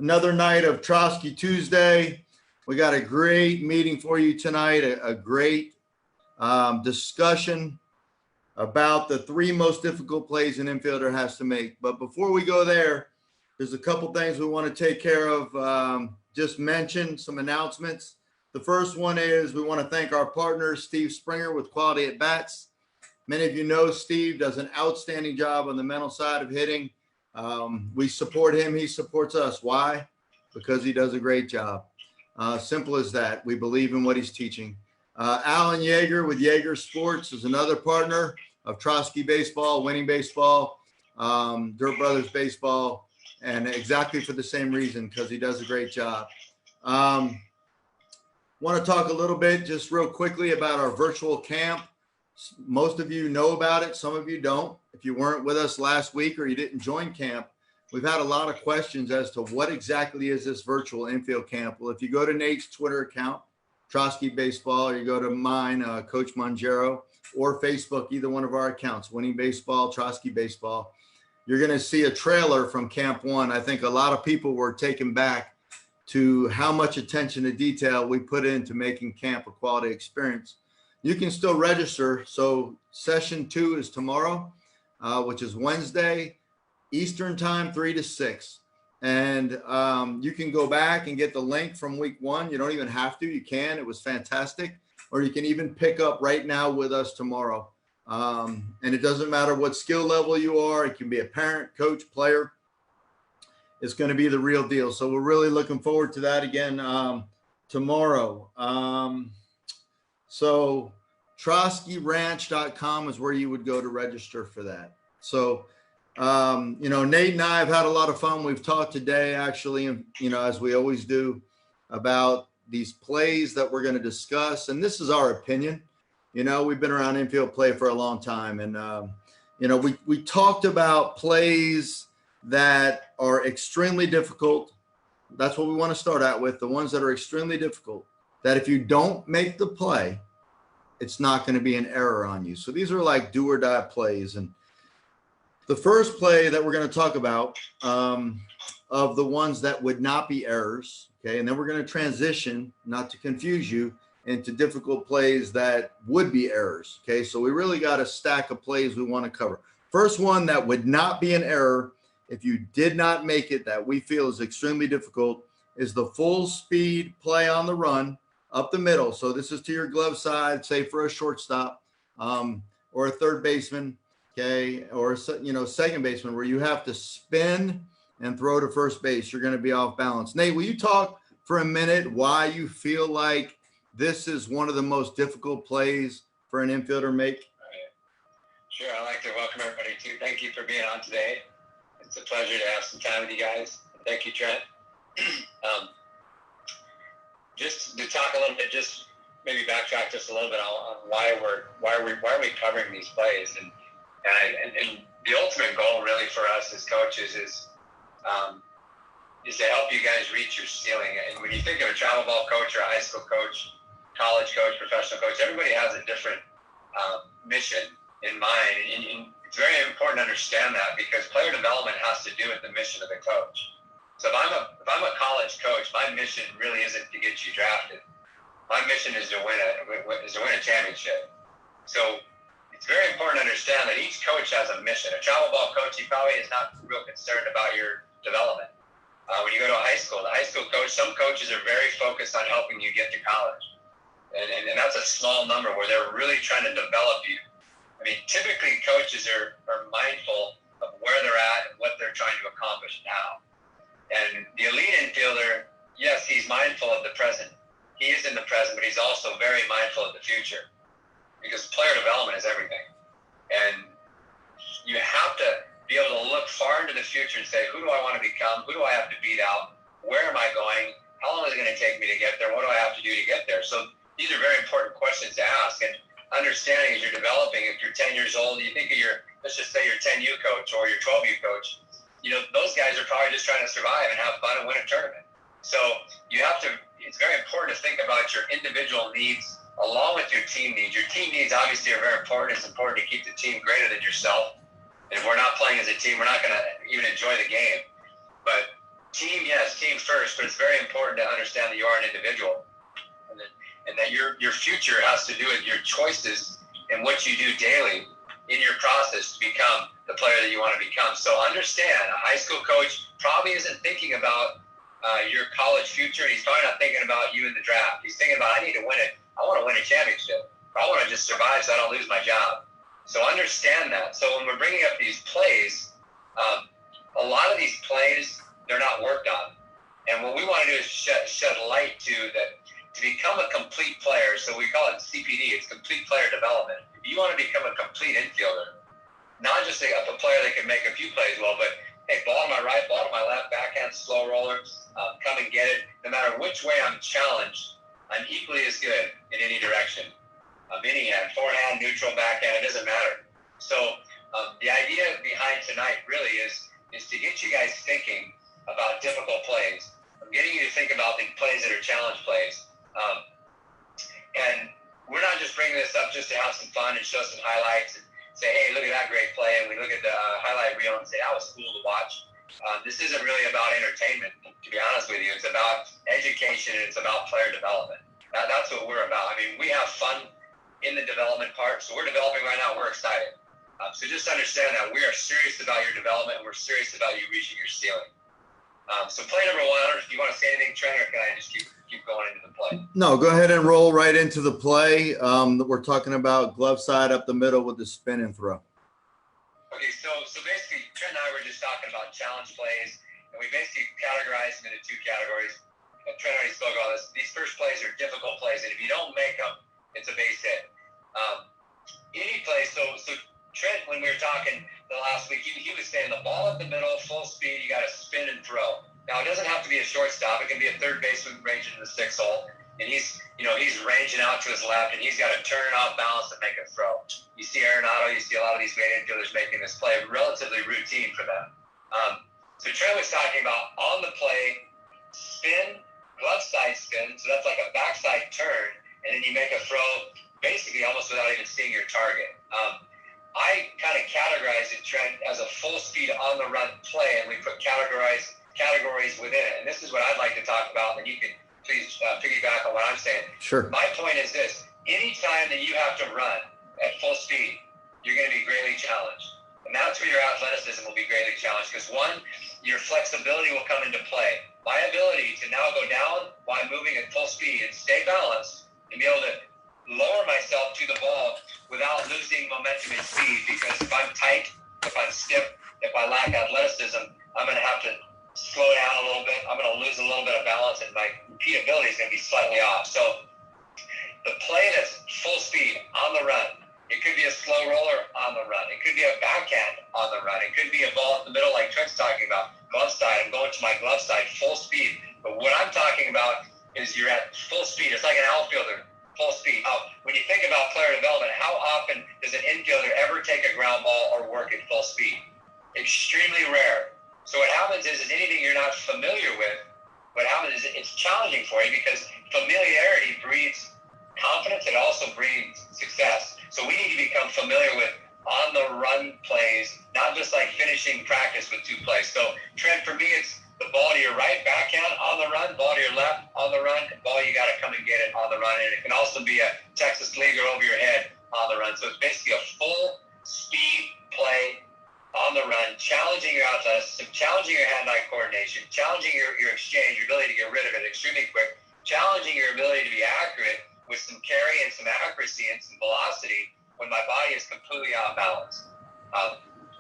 Another night of Trosky Tuesday. We got a great meeting for you tonight, a great discussion about the three most difficult plays an infielder has to make. But before we go there, there's a couple things we want to take care of. Just mention some announcements. The first one is we want to thank our partner, Steve Springer with Quality at Bats. Many of you know Steve does an outstanding job on the mental side of hitting. We support him. He supports us. Why? Because he does a great job. Simple as that. We believe in what he's teaching. Alan Yeager with Yeager Sports is another partner of Trosky Baseball, Winning Baseball, Dirt Brothers Baseball, and exactly for the same reason, because he does a great job. Want to talk a little bit just real quickly about our virtual camp. Most of you know about it. Some of you don't. If you weren't with us last week or you didn't join camp, we've had a lot of questions as to what exactly is this virtual infield camp. Well, if you go to Nate's Twitter account, Trosky Baseball, or you go to mine, Coach Mongero, or Facebook, either one of our accounts, Winning Baseball, Trosky Baseball, you're going to see a trailer from Camp 1. I think a lot of people were taken back to how much attention to detail we put into making camp a quality experience. You can still register. So session 2 is tomorrow, which is Wednesday, Eastern time, 3 to 6. And you can go back and get the link from week 1. You don't even have to. You can. It was fantastic. Or you can even pick up right now with us tomorrow. And it doesn't matter what skill level you are. It can be a parent, coach, player. It's going to be the real deal. So we're really looking forward to that again tomorrow. So TroskyRanch.com is where you would go to register for that. So, Nate and I have had a lot of fun. We've talked today, actually, as we always do, about these plays that we're going to discuss. And this is our opinion. We've been around infield play for a long time. And, we talked about plays that are extremely difficult. That's what we want to start out with. The ones that are extremely difficult, that if you don't make the play, it's not going to be an error on you. So these are like do or die plays. And the first play that we're going to talk about of the ones that would not be errors, okay, and then we're going to transition, not to confuse you, into difficult plays that would be errors, okay? So we really got a stack of plays we want to cover. First one that would not be an error if you did not make it, that we feel is extremely difficult, is the full speed play on the run up the middle. So this is to your glove side, say for a shortstop or a third baseman, okay, or second baseman, where you have to spin and throw to first base. You're going to be off balance. Nate, will you talk for a minute why you feel like this is one of the most difficult plays for an infielder make? Sure. I'd like to welcome everybody too. Thank you for being on today. It's a pleasure to have some time with you guys. Thank you, Trent. Just to talk a little bit, just maybe backtrack just a little bit on why are we covering these plays, and the ultimate goal really for us as coaches is to help you guys reach your ceiling. And when you think of a travel ball coach or a high school coach, college coach, professional coach, everybody has a different mission in mind, and it's very important to understand that, because player development has to do with the mission of the coach. So if I'm a college coach, my mission really isn't to get you drafted. My mission is to win a championship. So it's very important to understand that each coach has a mission. A travel ball coach, he probably is not real concerned about your development. When you go to a high school, the high school coach, some coaches are very focused on helping you get to college. And that's a small number where they're really trying to develop you. I mean, typically coaches are mindful of where they're at and what they're trying to accomplish now. And the elite infielder, yes, he's mindful of the present. He is in the present, but he's also very mindful of the future, because player development is everything. And you have to be able to look far into the future and say, who do I want to become? Who do I have to beat out? Where am I going? How long is it going to take me to get there? What do I have to do to get there? So these are very important questions to ask. And understanding as you're developing, if you're 10 years old, you think of let's just say your 10U coach or your 12U coach, those guys are probably just trying to survive and have fun and win a tournament. So it's very important to think about your individual needs along with your team needs. Your team needs obviously are very important. It's important to keep the team greater than yourself. And if we're not playing as a team, we're not going to even enjoy the game. But team, yes, team first, but it's very important to understand that you are an individual, and that your future has to do with your choices and what you do daily in your process to become the player that you want to become. So understand, a high school coach probably isn't thinking about your college future, and he's probably not thinking about you in the draft. He's thinking about, I need to win it. I want to win a championship. I want to just survive so I don't lose my job. So understand that. So when we're bringing up these plays, a lot of these plays, they're not worked on. And what we want to do is shed light to that, to become a complete player. So we call it CPD. It's complete player development. If you want to become a complete infielder, not just a player that can make a few plays well, but hey, ball to my right, ball to my left, backhand, slow roller, come and get it. No matter which way I'm challenged, I'm equally as good in any direction. Mini hand, forehand, neutral, backhand, it doesn't matter. So the idea behind tonight really is to get you guys thinking about difficult plays. I'm getting you to think about the plays that are challenge plays. And we're not just bringing this up just to have some fun and show some highlights and say, hey, look at that great play. And we look at the highlight reel and say, that was cool to watch. This isn't really about entertainment, to be honest with you. It's about education and it's about player development. That's what we're about. I mean, we have fun in the development part. So we're developing right now. We're excited. So just understand that we are serious about your development and we're serious about you reaching your ceiling. So play number one, I don't know if you want to say anything, Trent, or can I just keep going into the play? No, go ahead and roll right into the play. We're talking about glove side up the middle with the spin and throw. Okay, so basically, Trent and I were just talking about challenge plays, and we basically categorize them into two categories. And Trent already spoke about this. These first plays are difficult plays, and if you don't make them, it's a base hit. Any play, so Trent, when we were talking the last week, he was saying the ball up the middle, full speed, you got to spin and throw. Now, it doesn't have to be a shortstop. It can be a third baseman ranging in the 6 hole, and he's ranging out to his left, and he's got to turn off balance and make a throw. You see Arenado, you see a lot of these great infielders making this play relatively routine for them. So Trent was talking about on the play, spin, glove side spin, so that's like a backside turn, and then you make a throw basically almost without even seeing your target. I kind of categorize it, Trent, as a full speed on the run play, and we put categories within it. And this is what I'd like to talk about, and you can please piggyback on what I'm saying. Sure. My point is this: anytime that you have to run at full speed, you're going to be greatly challenged. And that's where your athleticism will be greatly challenged, because one, your flexibility will come into play. My ability to now go down while moving at full speed and stay balanced and be able to lower myself to the ball without losing momentum and speed, because if I'm tight, if I'm stiff, if I lack athleticism, I'm going to have to slow down a little bit. I'm going to lose a little bit of balance, and my repeatability is going to be slightly off. So the play that's full speed on the run, it could be a slow roller on the run. It could be a backhand on the run. It could be a ball in the middle like Trent's talking about, glove side. I'm going to my glove side, full speed. But what I'm talking about is you're at full speed. It's like an outfielder, full speed. When you think about player development, how often does an infielder ever take a ground ball or work at full speed? Extremely rare. So what happens is anything you're not familiar with, what happens is it's challenging for you, because familiarity breeds confidence. It also breeds success. So we need to become familiar with on-the-run plays, not just like finishing practice with 2 plays. So, Trent, for me, it's the ball to your right, backhand, on the run, ball to your left, on the run, ball you got to come and get it on the run. And it can also be a Texas leaguer over your head on the run. So it's basically a full speed play on the run, challenging your athleticism, challenging your hand-eye coordination, challenging your exchange, your ability to get rid of it extremely quick, challenging your ability to be accurate with some carry and some accuracy and some velocity when my body is completely out of balance.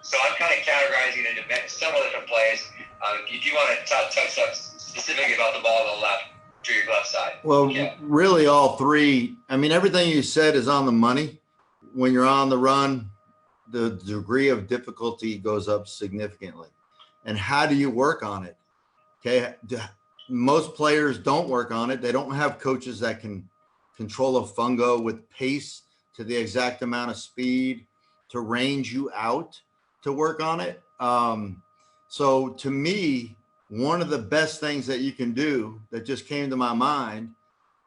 So I'm kind of categorizing it into several different plays. If you want to touch up specifically about the ball to the left to your left side. Well, really all three. I mean, everything you said is on the money. When you're on the run, the degree of difficulty goes up significantly. And how do you work on it? Okay. Most players don't work on it. They don't have coaches that can control a fungo with pace to the exact amount of speed to range you out to work on it. So to me, one of the best things that you can do that just came to my mind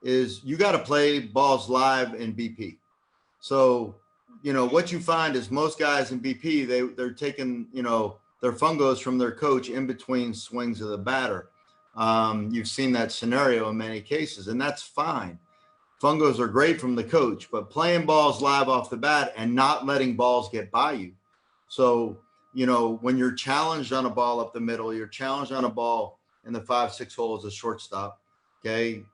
is you got to play balls live in BP. So, what you find is most guys in BP, they're taking, the their fungos from their coach in between swings of the batter. You've seen that scenario in many cases, and that's fine. Fungos are great from the coach, but playing balls live off the bat and not letting balls get by you. So, you know, when you're challenged on a ball up the middle, you're challenged on a ball in the 5-6 hole as a shortstop. Okay.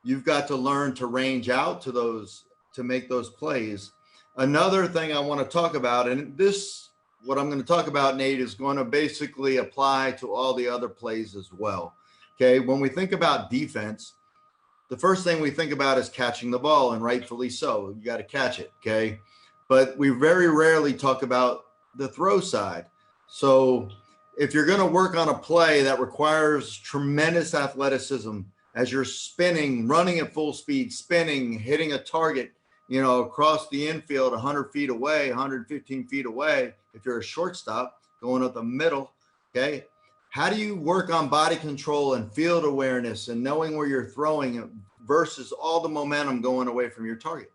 You've got to learn to range out to those, to make those plays. Another thing I want to talk about, and this, what I'm going to talk about, Nate, is going to basically apply to all the other plays as well. Okay. When we think about defense, the first thing we think about is catching the ball, and rightfully so. You got to catch it. Okay. But we very rarely talk about the throw side. So if you're going to work on a play that requires tremendous athleticism as you're spinning, running at full speed, spinning, hitting a target, you know, across the infield, 100 feet away, 115 feet away, if you're a shortstop going up the middle, okay, how do you work on body control and field awareness and knowing where you're throwing versus all the momentum going away from your target?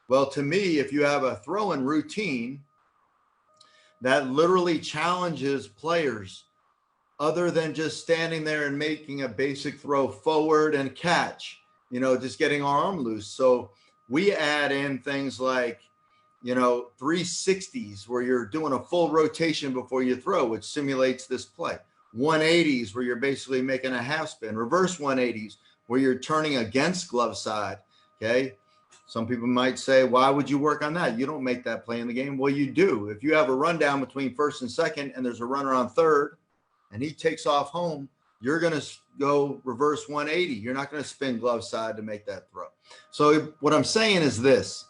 Well, to me, if you have a throw-in routine that literally challenges players other than just standing there and making a basic throw forward and catch, you know, just getting our arm loose. So we add in things like, you know, 360s where you're doing a full rotation before you throw, which simulates this play. 180s where you're basically making a half spin. Reverse 180s where you're turning against glove side. Okay. Some people might say, why would you work on that? You don't make that play in the game. Well, you do. If you have a rundown between first and second and there's a runner on third and he takes off home, you're going to go reverse 180. You're not going to spin glove side to make that throw. So what I'm saying is this.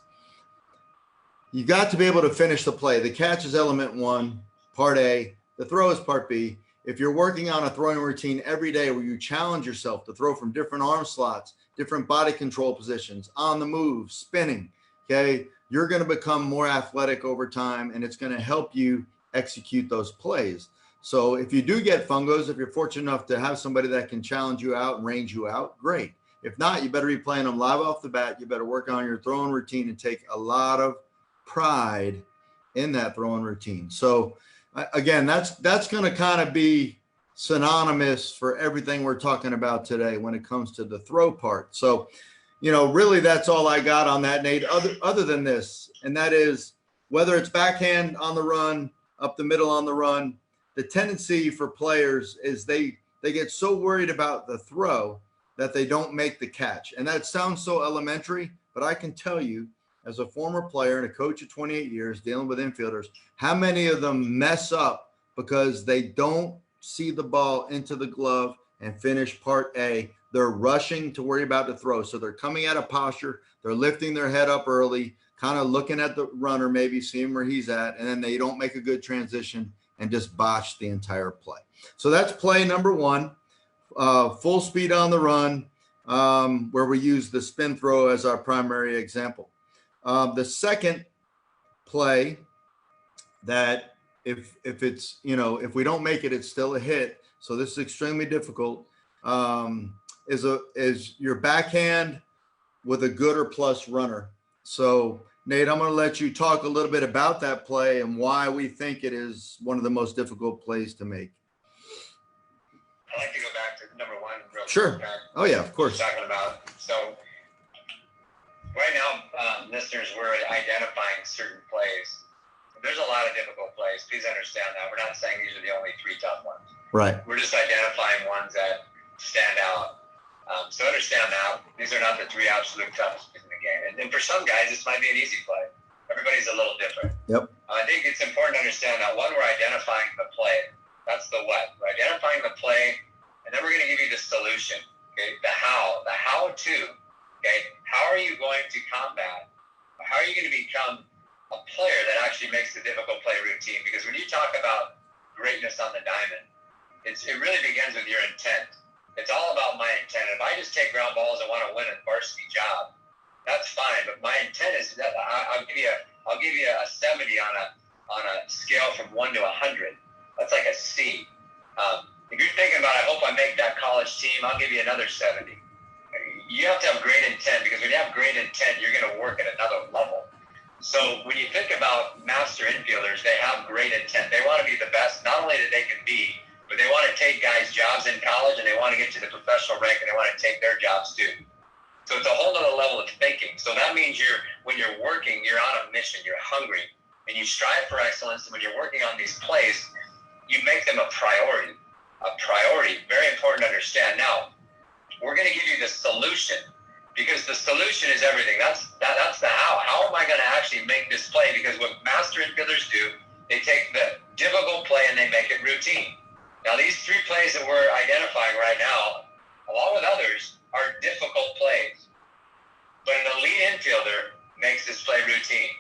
You got to be able to finish the play. The catch is element one, part A. The throw is part B. If you're working on a throwing routine every day where you challenge yourself to throw from different arm slots, different body control positions, on the move, spinning, okay, you're going to become more athletic over time, and it's going to help you execute those plays. So if you do get fungos, if you're fortunate enough to have somebody that can challenge you out and range you out, great. If not, you better be playing them live off the bat. You better work on your throwing routine and take a lot of pride in that throwing routine. So again, that's going to kind of be synonymous for everything we're talking about today when it comes to the throw part. So, you know, really that's all I got on that, Nate, other than this, and that is whether it's backhand on the run, up the middle on the run, the tendency for players is they get so worried about the throw that they don't make the catch. And that sounds so elementary, but I can tell you as a former player and a coach of 28 years dealing with infielders, how many of them mess up because they don't see the ball into the glove and finish part A. They're rushing to worry about the throw. So they're coming out of posture. They're lifting their head up early, kind of looking at the runner, maybe seeing where he's at, and then they don't make a good transition and just botch the entire play. So that's play number one, full speed on the run, where we use the spin throw as our primary example. The second play that if it's, you know, if we don't make it, it's still a hit. So this is extremely difficult. Is your backhand with a good or plus runner. So Nate, I'm going to let you talk a little bit about that play and why we think it is one of the most difficult plays to make. I'd like to go back to number one. Sure. Oh yeah, of course. Talking about, so right now, listeners, we're identifying certain plays. There's a lot of difficult plays. Please understand that. We're not saying these are the only three tough ones. Right. We're just identifying ones that stand out. So understand that. These are not the three absolute toughest plays in the game. And for some guys, this might be an easy play. Everybody's a little different. Yep. I think it's important to understand that, one, we're identifying the play. That's the what. We're identifying the play, and then we're going to give you the solution. Okay. The how to. Okay. How are you going to combat? How are you going to become a player that actually makes the difficult play routine? Because when you talk about greatness on the diamond, it really begins with your intent. It's all about my intent. If I just take ground balls and want to win a varsity job, that's fine. But my intent is that I'll give you a 70 on a scale from 1 to 100. That's like a C. If you're thinking about, I hope I make that college team, I'll give you another 70. You have to have great intent, because when you have great intent, you're going to work at another level. So when you think about master infielders, they have great intent. They want to be the best, not only that they can be, but they want to take guys' jobs in college, and they want to get to the professional rank, and they want to take their jobs too. So it's a whole other level of thinking. So that means when you're working, you're on a mission, you're hungry, and you strive for excellence. And when you're working on these plays, you make them a priority. A priority, very important to understand. Now, we're going to give you the solution, because the solution is everything. That's the how. How am I going to actually make this play? Because what master infielders do, they take the difficult play and they make it routine. Now, these 3 plays that we're identifying right now, along with others, are difficult plays. But an elite infielder makes this play routine.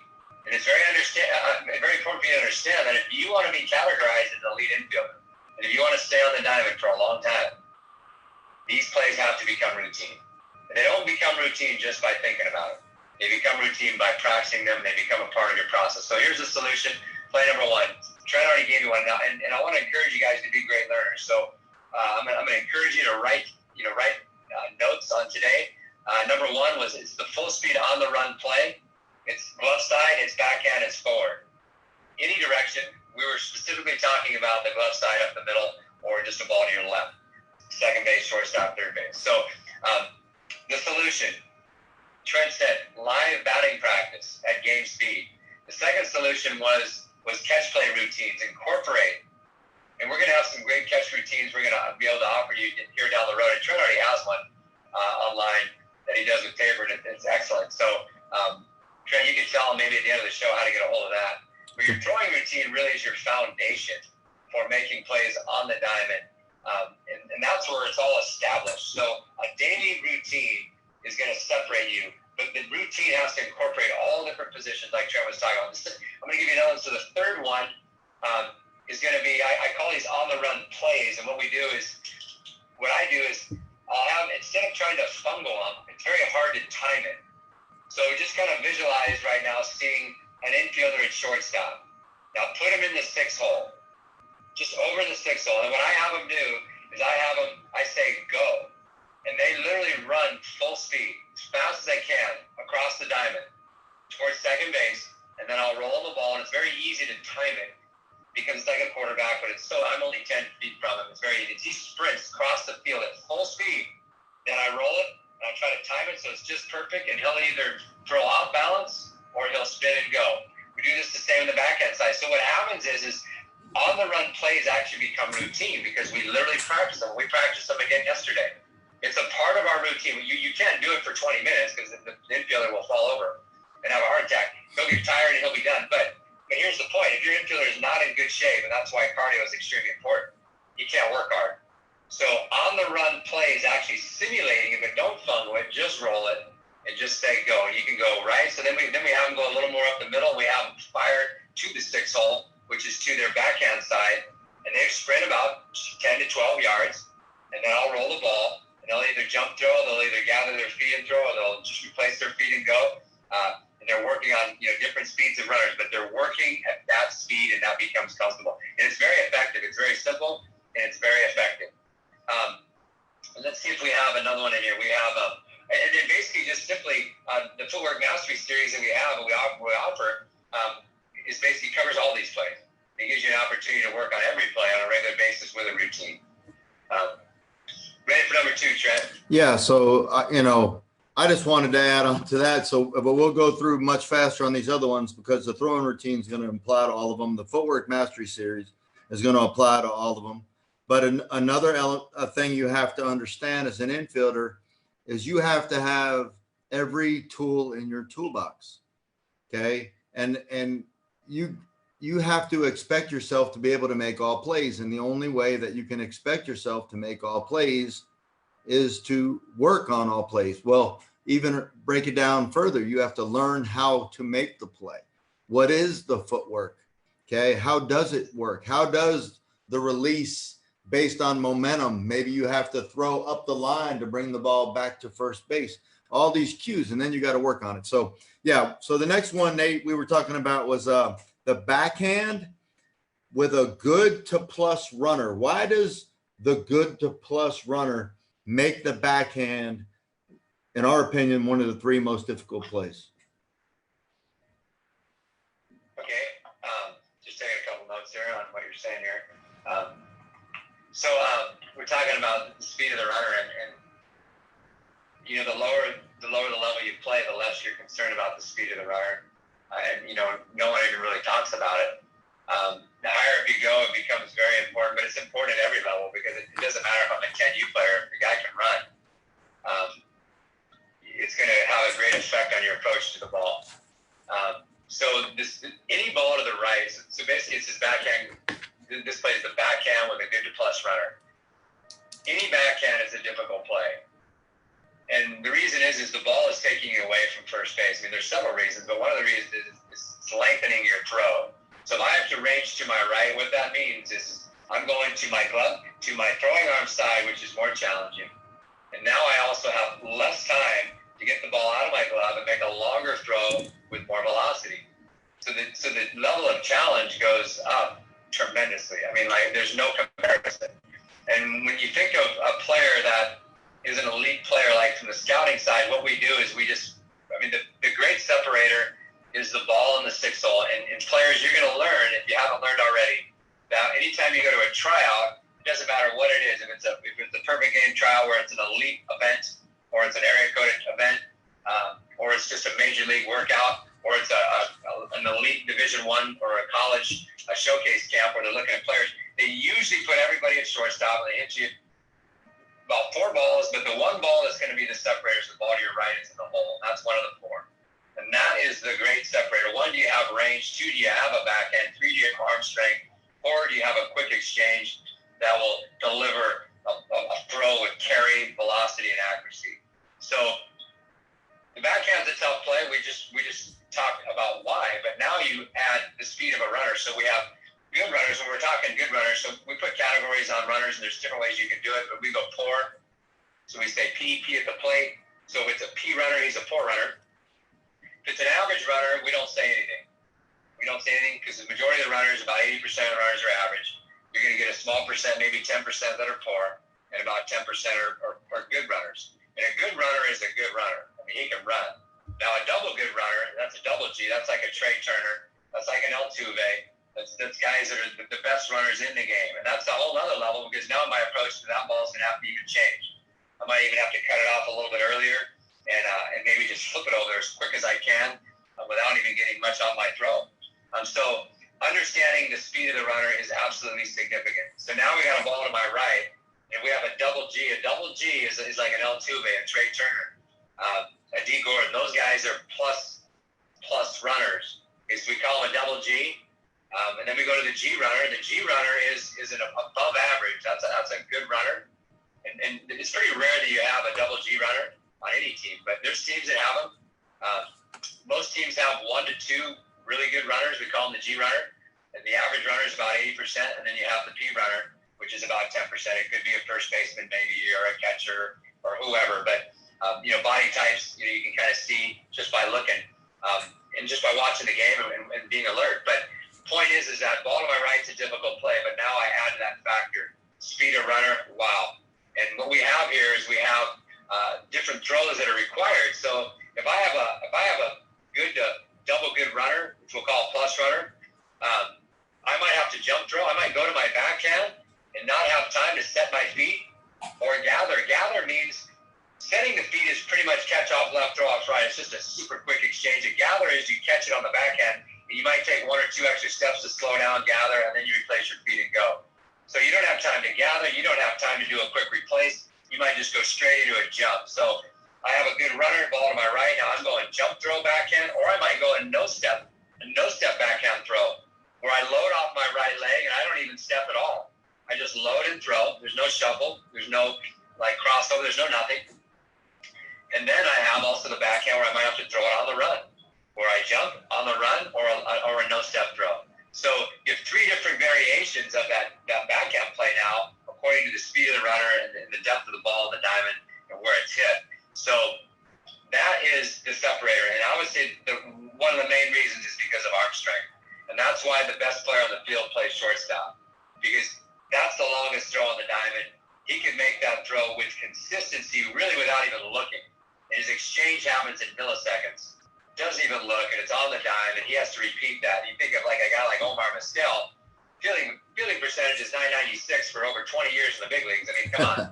And it's very important for you to understand that if you want to be categorized as an elite infielder, and if you want to stay on the diamond for a long time, these plays have to become routine. And they don't become routine just by thinking about it. They become routine by practicing them. They become a part of your process. So here's the solution. Play number 1. Trent already gave you one now, and I want to encourage you guys to be great learners. So I'm going to encourage you to write notes on today. Number 1 was it's the full speed on the run play. It's glove side, it's backhand, it's forward. Any direction. We were specifically talking about the glove side up the middle, or just a ball to your left. Second base, shortstop, third base. So the solution, Trent said, live batting practice at game speed. The second solution was catch play routines, incorporate. And we're going to have some great catch routines we're going to be able to offer you here down the road. And Trent already has one online that he does with paper, and it's excellent. So, Trent, you can tell him maybe at the end of the show how to get a hold of that. But your throwing routine really is your foundation for making plays on the diamond. And that's where it's all established. So a daily routine is going to separate you, but the routine has to incorporate all different positions like Trent was talking about. I'm going to give you another one. So the third one is going to be, I call these on-the-run plays. And what I do is I'll have, instead of trying to fungal them, it's very hard to time it. So just kind of visualize right now seeing an infielder at shortstop. Now put him in the 6 hole, just over the 6 hole. And what I have them do is I say go. And they literally run full speed, as fast as they can, across the diamond, towards second base, and then I'll roll them the ball, and it's very easy to time it, because it's like a quarterback, but I'm only 10 feet from him. It's very easy. He sprints across the field at full speed. Then I roll it, and I try to time it so it's just perfect, and he'll either throw off balance or he'll spin and go. We do this the same on the backhand side. So what happens is on-the-run plays actually become routine because we literally practice them. We practiced them again yesterday. It's a part of our routine. You can't do it for 20 minutes because the infielder will fall over and have a heart attack. He'll get tired and he'll be done. But here's the point. If your infielder is not in good shape, and that's why cardio is extremely important, you can't work hard. So on-the-run plays actually simulating it, but don't fungal it. Just roll it and just say go. And you can go right. So then we have them go a little more up the middle. We have them fire to the 6 hole, which is to their backhand side. And they sprint about 10 to 12 yards. And then I'll roll the ball. And they'll either jump throw, they'll either gather their feet and throw, or they'll just replace their feet and go. And they're working on different speeds of runners, but they're working at that speed, and that becomes comfortable. And it's very effective. It's very simple, and it's very effective. Let's see if we have another one in here. We have, and then basically just simply the Footwork Mastery series that we have, and we offer, is basically covers all these plays. It gives you an opportunity to work on every play on a regular basis with a routine. Ready for number 2, Trent? Yeah. So, I just wanted to add on to that. So, but we'll go through much faster on these other ones because the throwing routine is going to apply to all of them. The Footwork Mastery series is going to apply to all of them. But another thing you have to understand as an infielder is you have to have every tool in your toolbox. Okay. And you have to expect yourself to be able to make all plays. And the only way that you can expect yourself to make all plays is to work on all plays. Well, even break it down further, you have to learn how to make the play. What is the footwork? Okay. How does it work? How does the release based on momentum? Maybe you have to throw up the line to bring the ball back to first base. All these cues, and then you got to work on it. So yeah. So the next one, Nate, we were talking about was the backhand with a good to plus runner. Why does the good to plus runner make the backhand, in our opinion, one of the 3 most difficult plays? Okay. Just taking a couple notes here on what you're saying here. We're talking about the speed of the runner, and you know, the lower the level you play, the less you're concerned about the speed of the runner, and you know, no one even really talks about it. The higher up you go, it becomes very important, but it's important at every level because it doesn't matter if I'm a 10U player, if the guy can run. It's going to have a great effect on your approach to the ball. Any ball to the right, so basically it's his backhand. This play is the backhand with a good to plus runner. Any backhand is a difficult play. And the reason is the ball is taking you away from first base. I mean, there's several reasons, but one of the reasons is it's lengthening your throw. So if I have to range to my right, what that means is I'm going to my glove, to my throwing arm side, which is more challenging. And now I also have less time to get the ball out of my glove and make a longer throw with more velocity. So the level of challenge goes up tremendously. I mean, like, there's no comparison. And when you think of a player that is an elite player, like from the scouting side, what we do is the great separator is the ball in the 6-hole. And players, you're going to learn, if you haven't learned already, that anytime you go to a tryout, it doesn't matter what it is. If it's a perfect game tryout where it's an elite event, or it's an area coded event, or it's just a major league workout, or it's an elite Division I or a college showcase camp where they're looking at players, they usually put everybody at shortstop and they hit you about 4 balls, but the one ball that's going to be the separator is the ball to your right is in the hole. That's one of the 4. And that is the great separator. 1, do you have range? 2, do you have a backhand? 3, do you have arm strength? 4, do you have a quick exchange that will deliver a throw with carry, velocity, and accuracy? So the backhand's a tough play. We just talked about why, but now you add the speed of a runner. So we have good runners, when we're talking good runners, so we put categories on runners, and there's different ways you can do it, but we go poor. So we say P at the plate. So if it's a P runner, he's a poor runner. If it's an average runner, we don't say anything. We don't say anything because the majority of the runners, about 80% of the runners are average. You're going to get a small percent, maybe 10% that are poor, and about 10% are good runners. And a good runner is a good runner. I mean, he can run. Now, a double good runner, that's a double G. That's like a Trey Turner. That's like an Altuve. That's guys that are the best runners in the game. And that's a whole other level because now my approach to that ball is going to have to even change. I might even have to cut it off a little bit earlier and maybe just flip it over as quick as I can without even getting much on my throw. So understanding the speed of the runner is absolutely significant. So now we got a ball to my right, and we have a double G. A double G is like an Altuve, a Trey Turner, a D Gordon. Those guys are plus runners. Okay, so we call them a double G. And then we go to the G runner. The G runner is an above average. That's a good runner. And it's pretty rare that you have a double G runner on any team, but there's teams that have them. Most teams have 1 to 2 really good runners. We call them the G runner. And the average runner is about 80%. And then you have the P runner, which is about 10%. It could be a first baseman maybe, or a catcher, or whoever. But, body types, you can kind of see just by looking and just by watching the game and being alert. But point is that ball to my right is a difficult play, but now I add that factor, speed of runner, wow. And what we have here is we have different throws that are required. So if I have a good double good runner, which we'll call a plus runner, I might have to jump throw. I might go to my backhand and not have time to set my feet or gather. Gather means setting the feet is pretty much catch off left, throw off right. It's just a super quick exchange. A gather is you catch it on the backhand. You might take 1 or 2 extra steps to slow down, gather, and then you replace your feet and go. So you don't have time to gather. You don't have time to do a quick replace. You might just go straight into a jump. So I have a good runner, ball to my right. Now I'm going jump throw backhand, or I might go a no step backhand throw, where I load off my right leg and I don't even step at all. I just load and throw. There's no shuffle. There's no crossover. There's no nothing. And then I have also the backhand where I might have to throw it on the run, where I jump on the run or a no-step throw. So you have 3 different variations of that backhand play now, according to the speed of the runner and the depth of the ball, the diamond, and where it's hit. So that is the separator. And I would say one of the main reasons is because of arm strength. And that's why the best player on the field plays shortstop, because that's the longest throw on the diamond. He can make that throw with consistency, really without even looking. And his exchange happens in milliseconds. doesn't even look, and it's on the dime, and he has to repeat that. You think of like a guy like Omar Mastel, fielding percentage is 996 for over 20 years in the big leagues. I mean, come on.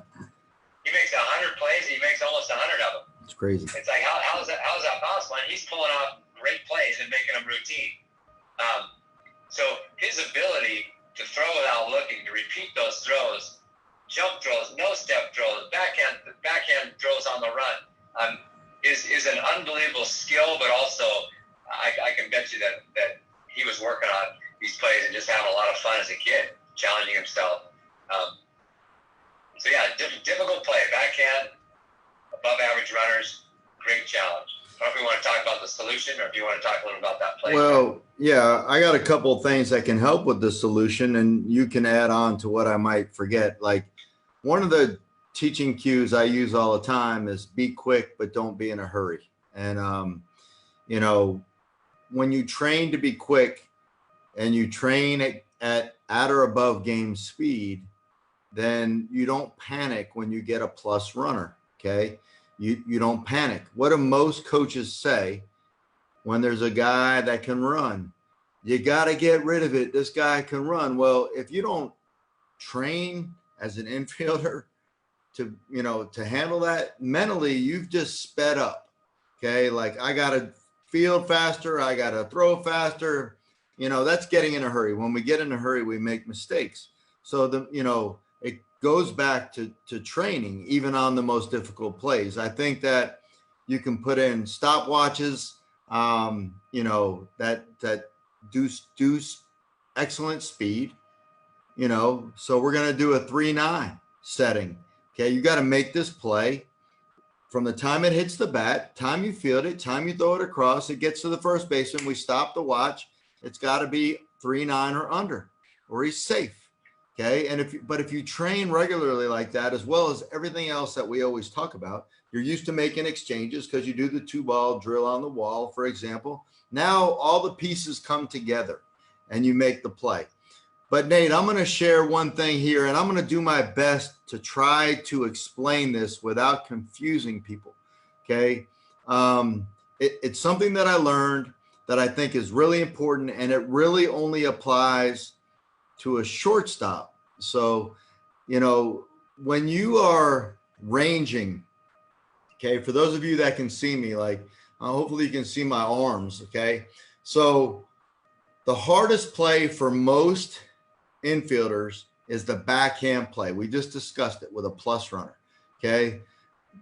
He makes 100 plays, and he makes almost 100 of them. It's crazy. It's like, how is that possible? And he's pulling off great plays and making them routine. So his ability to throw without looking, to repeat those throws, jump throws, no step throws, backhand throws on the run, is an unbelievable skill. But also, I can bet you that he was working on these plays and just having a lot of fun as a kid, challenging himself. So yeah, difficult play, backhand, above average runners, great challenge. I don't know if we want to talk about the solution, or if you want to talk a little about that play. Well, yeah, I got a couple of things that can help with the solution, and you can add on to what I might forget. Like, one of the teaching cues I use all the time is be quick, but don't be in a hurry. And, you know, when you train to be quick and you train at or above game speed, then you don't panic when you get a plus runner. Okay. You don't panic. What do most coaches say when there's a guy that can run? You got to get rid of it. This guy can run. Well, if you don't train as an infielder to handle that mentally, you've just sped up. Okay. Like, I got to field faster. I got to throw faster. That's getting in a hurry. When we get in a hurry, we make mistakes. So it goes back to training, even on the most difficult plays. I think that you can put in stopwatches, that do excellent speed, so we're going to do a 3-9 setting. Okay. You got to make this play from the time it hits the bat, time you field it, time you throw it across, it gets to the first baseman. We stop the watch. It's got to be 3-9 or under, or he's safe. Okay. And if you train regularly like that, as well as everything else that we always talk about, you're used to making exchanges because you do the 2-ball drill on the wall, for example. Now all the pieces come together and you make the play. But Nate, I'm going to share one thing here, and I'm going to do my best to try to explain this without confusing people. Okay. It's something that I learned that I think is really important, and it really only applies to a shortstop. So, when you are ranging, okay, for those of you that can see me, like, hopefully you can see my arms. Okay. So the hardest play for most infielders is the backhand play. We just discussed it with a plus runner. Okay.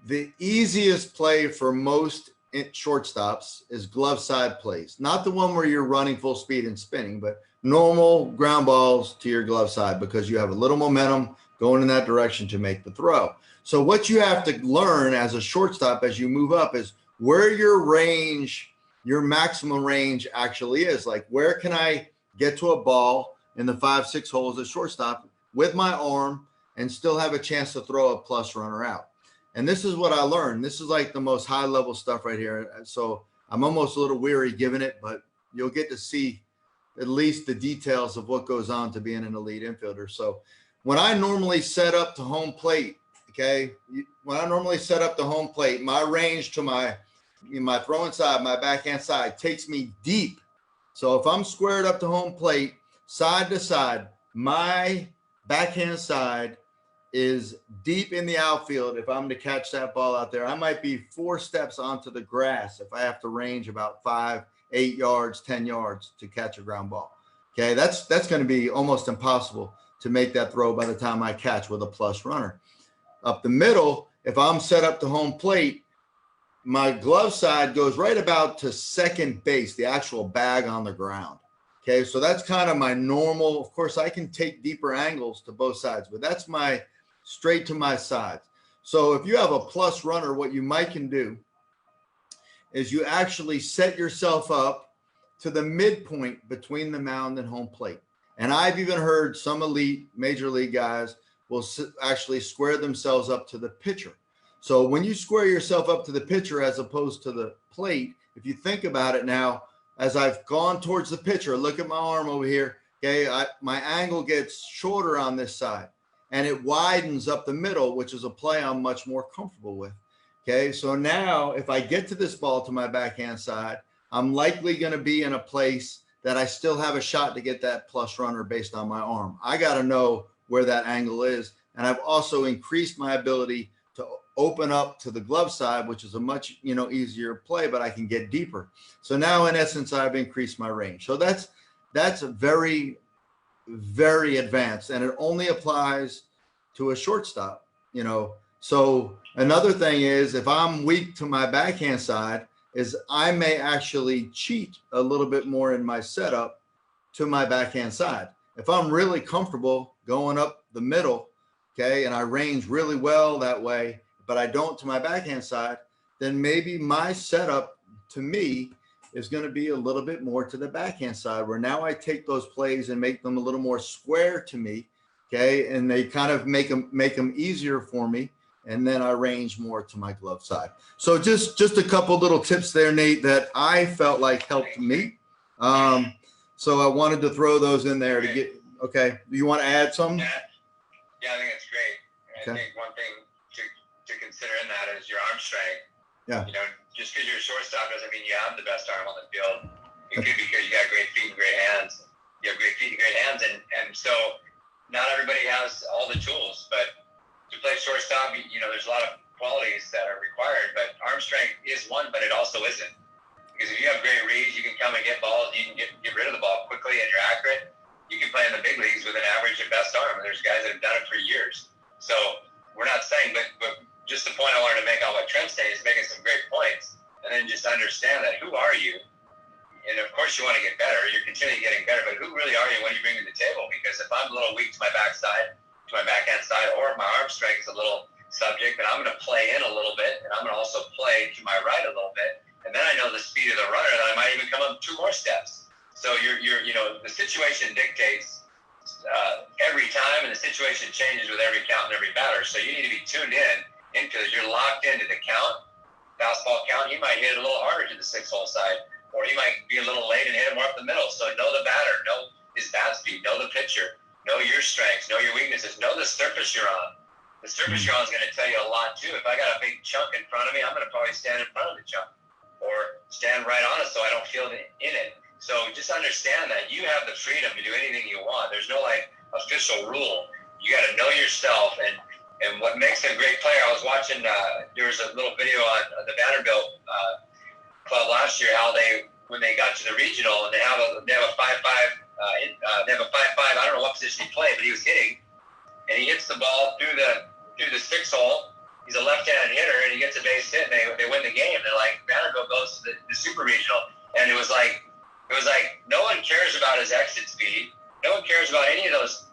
The easiest play for most shortstops is glove side plays, not the one where you're running full speed and spinning, but normal ground balls to your glove side, because you have a little momentum going in that direction to make the throw. So what you have to learn as a shortstop as you move up is where your range, your maximum range actually is. Like, where can I get to a ball in the 5-6 holes at shortstop with my arm and still have a chance to throw a plus runner out? And this is what I learned. This is like the most high level stuff right here. So I'm almost a little weary giving it, but you'll get to see at least the details of what goes on to being an elite infielder. So when I normally set up to home plate, okay, my range to my throwing side, my backhand side takes me deep. So if I'm squared up to home plate, side to side, my backhand side is deep in the outfield. If I'm to catch that ball out there, I might be 4 steps onto the grass if I have to range about 5, 8 yards, 10 yards to catch a ground ball. Okay, that's going to be almost impossible to make that throw by the time I catch with a plus runner. Up the middle, if I'm set up to home plate, my glove side goes right about to second base, the actual bag on the ground. Okay, so that's kind of my normal. Of course, I can take deeper angles to both sides, but that's my straight to my sides. So if you have a plus runner, what you might can do is you actually set yourself up to the midpoint between the mound and home plate. And I've even heard some elite major league guys will actually square themselves up to the pitcher. So when you square yourself up to the pitcher as opposed to the plate, if you think about it now, as I've gone towards the pitcher, look at my arm over here. Okay, my angle gets shorter on this side, and it widens up the middle, which is a play I'm much more comfortable with. Okay, so now if I get to this ball to my backhand side, I'm likely going to be in a place that I still have a shot to get that plus runner based on my arm. I got to know where that angle is. And I've also increased my ability to open up to the glove side, which is a much, easier play, but I can get deeper. So now in essence, I've increased my range. So that's a very, very advanced, and it only applies to a shortstop, So another thing is, if I'm weak to my backhand side, is I may actually cheat a little bit more in my setup to my backhand side. If I'm really comfortable going up the middle, okay, and I range really well that way, but I don't to my backhand side, then maybe my setup to me is going to be a little bit more to the backhand side, where now I take those plays and make them a little more square to me, okay, and they kind of make them easier for me, and then I range more to my glove side. So just a couple little tips there, Nate, that I felt like helped me. So I wanted to throw those in there to get. Okay, do you want to add some? Yeah, I think it's great. And I think one thing to consider in that is your arm strength. Yeah. Just because you're a shortstop doesn't mean you have the best arm on the field. It could be because you got great feet and great hands. You have great feet and great hands, and so not everybody has all the tools. But to play shortstop, there's a lot of qualities that are required. But arm strength is one, but it also isn't. Because if you have great reads, you can come and get balls. You can get rid of the ball quickly, and you're accurate. You can play in the big leagues with an average at best arm. And there's guys that have done it for years. So we're not saying, but just the point I wanted to make on what Trent said is making some great points, and then just understand that who are you? And of course you want to get better. You're continually getting better, but who really are you? What do you bring to the table? Because if I'm a little weak to my backside, to my backhand side, or my arm strength is a little subject, then I'm going to play in a little bit, and I'm going to also play to my right a little bit, and then I know the speed of the runner that I might even come up 2 more steps. So the situation dictates every time, and the situation changes with every count and every batter. So you need to be tuned in because you're locked into the count, fastball count. He might hit it a little harder to the 6-hole side, or he might be a little late and hit it more up the middle. So know the batter, know his bat speed, know the pitcher, know your strengths, know your weaknesses, know the surface you're on. The surface you're on is going to tell you a lot too. If I got a big chunk in front of me, I'm going to probably stand in front of the chunk or stand right on it so I don't feel in it. So just understand that you have the freedom to do anything you want. There's no official rule. You got to know yourself, and what makes a great player. I was watching. There was a little video on the Vanderbilt club last year. How when they got to the regional, and they have a 5-5. They have a 5-5. I don't know what position he played, but he was hitting, and he hits the ball through the 6-hole. He's a left-handed hitter, and he gets a base hit, and they win the game. They're like, Vanderbilt goes to the super regional, and it was like no one cares about his exit speed. No one cares about any of those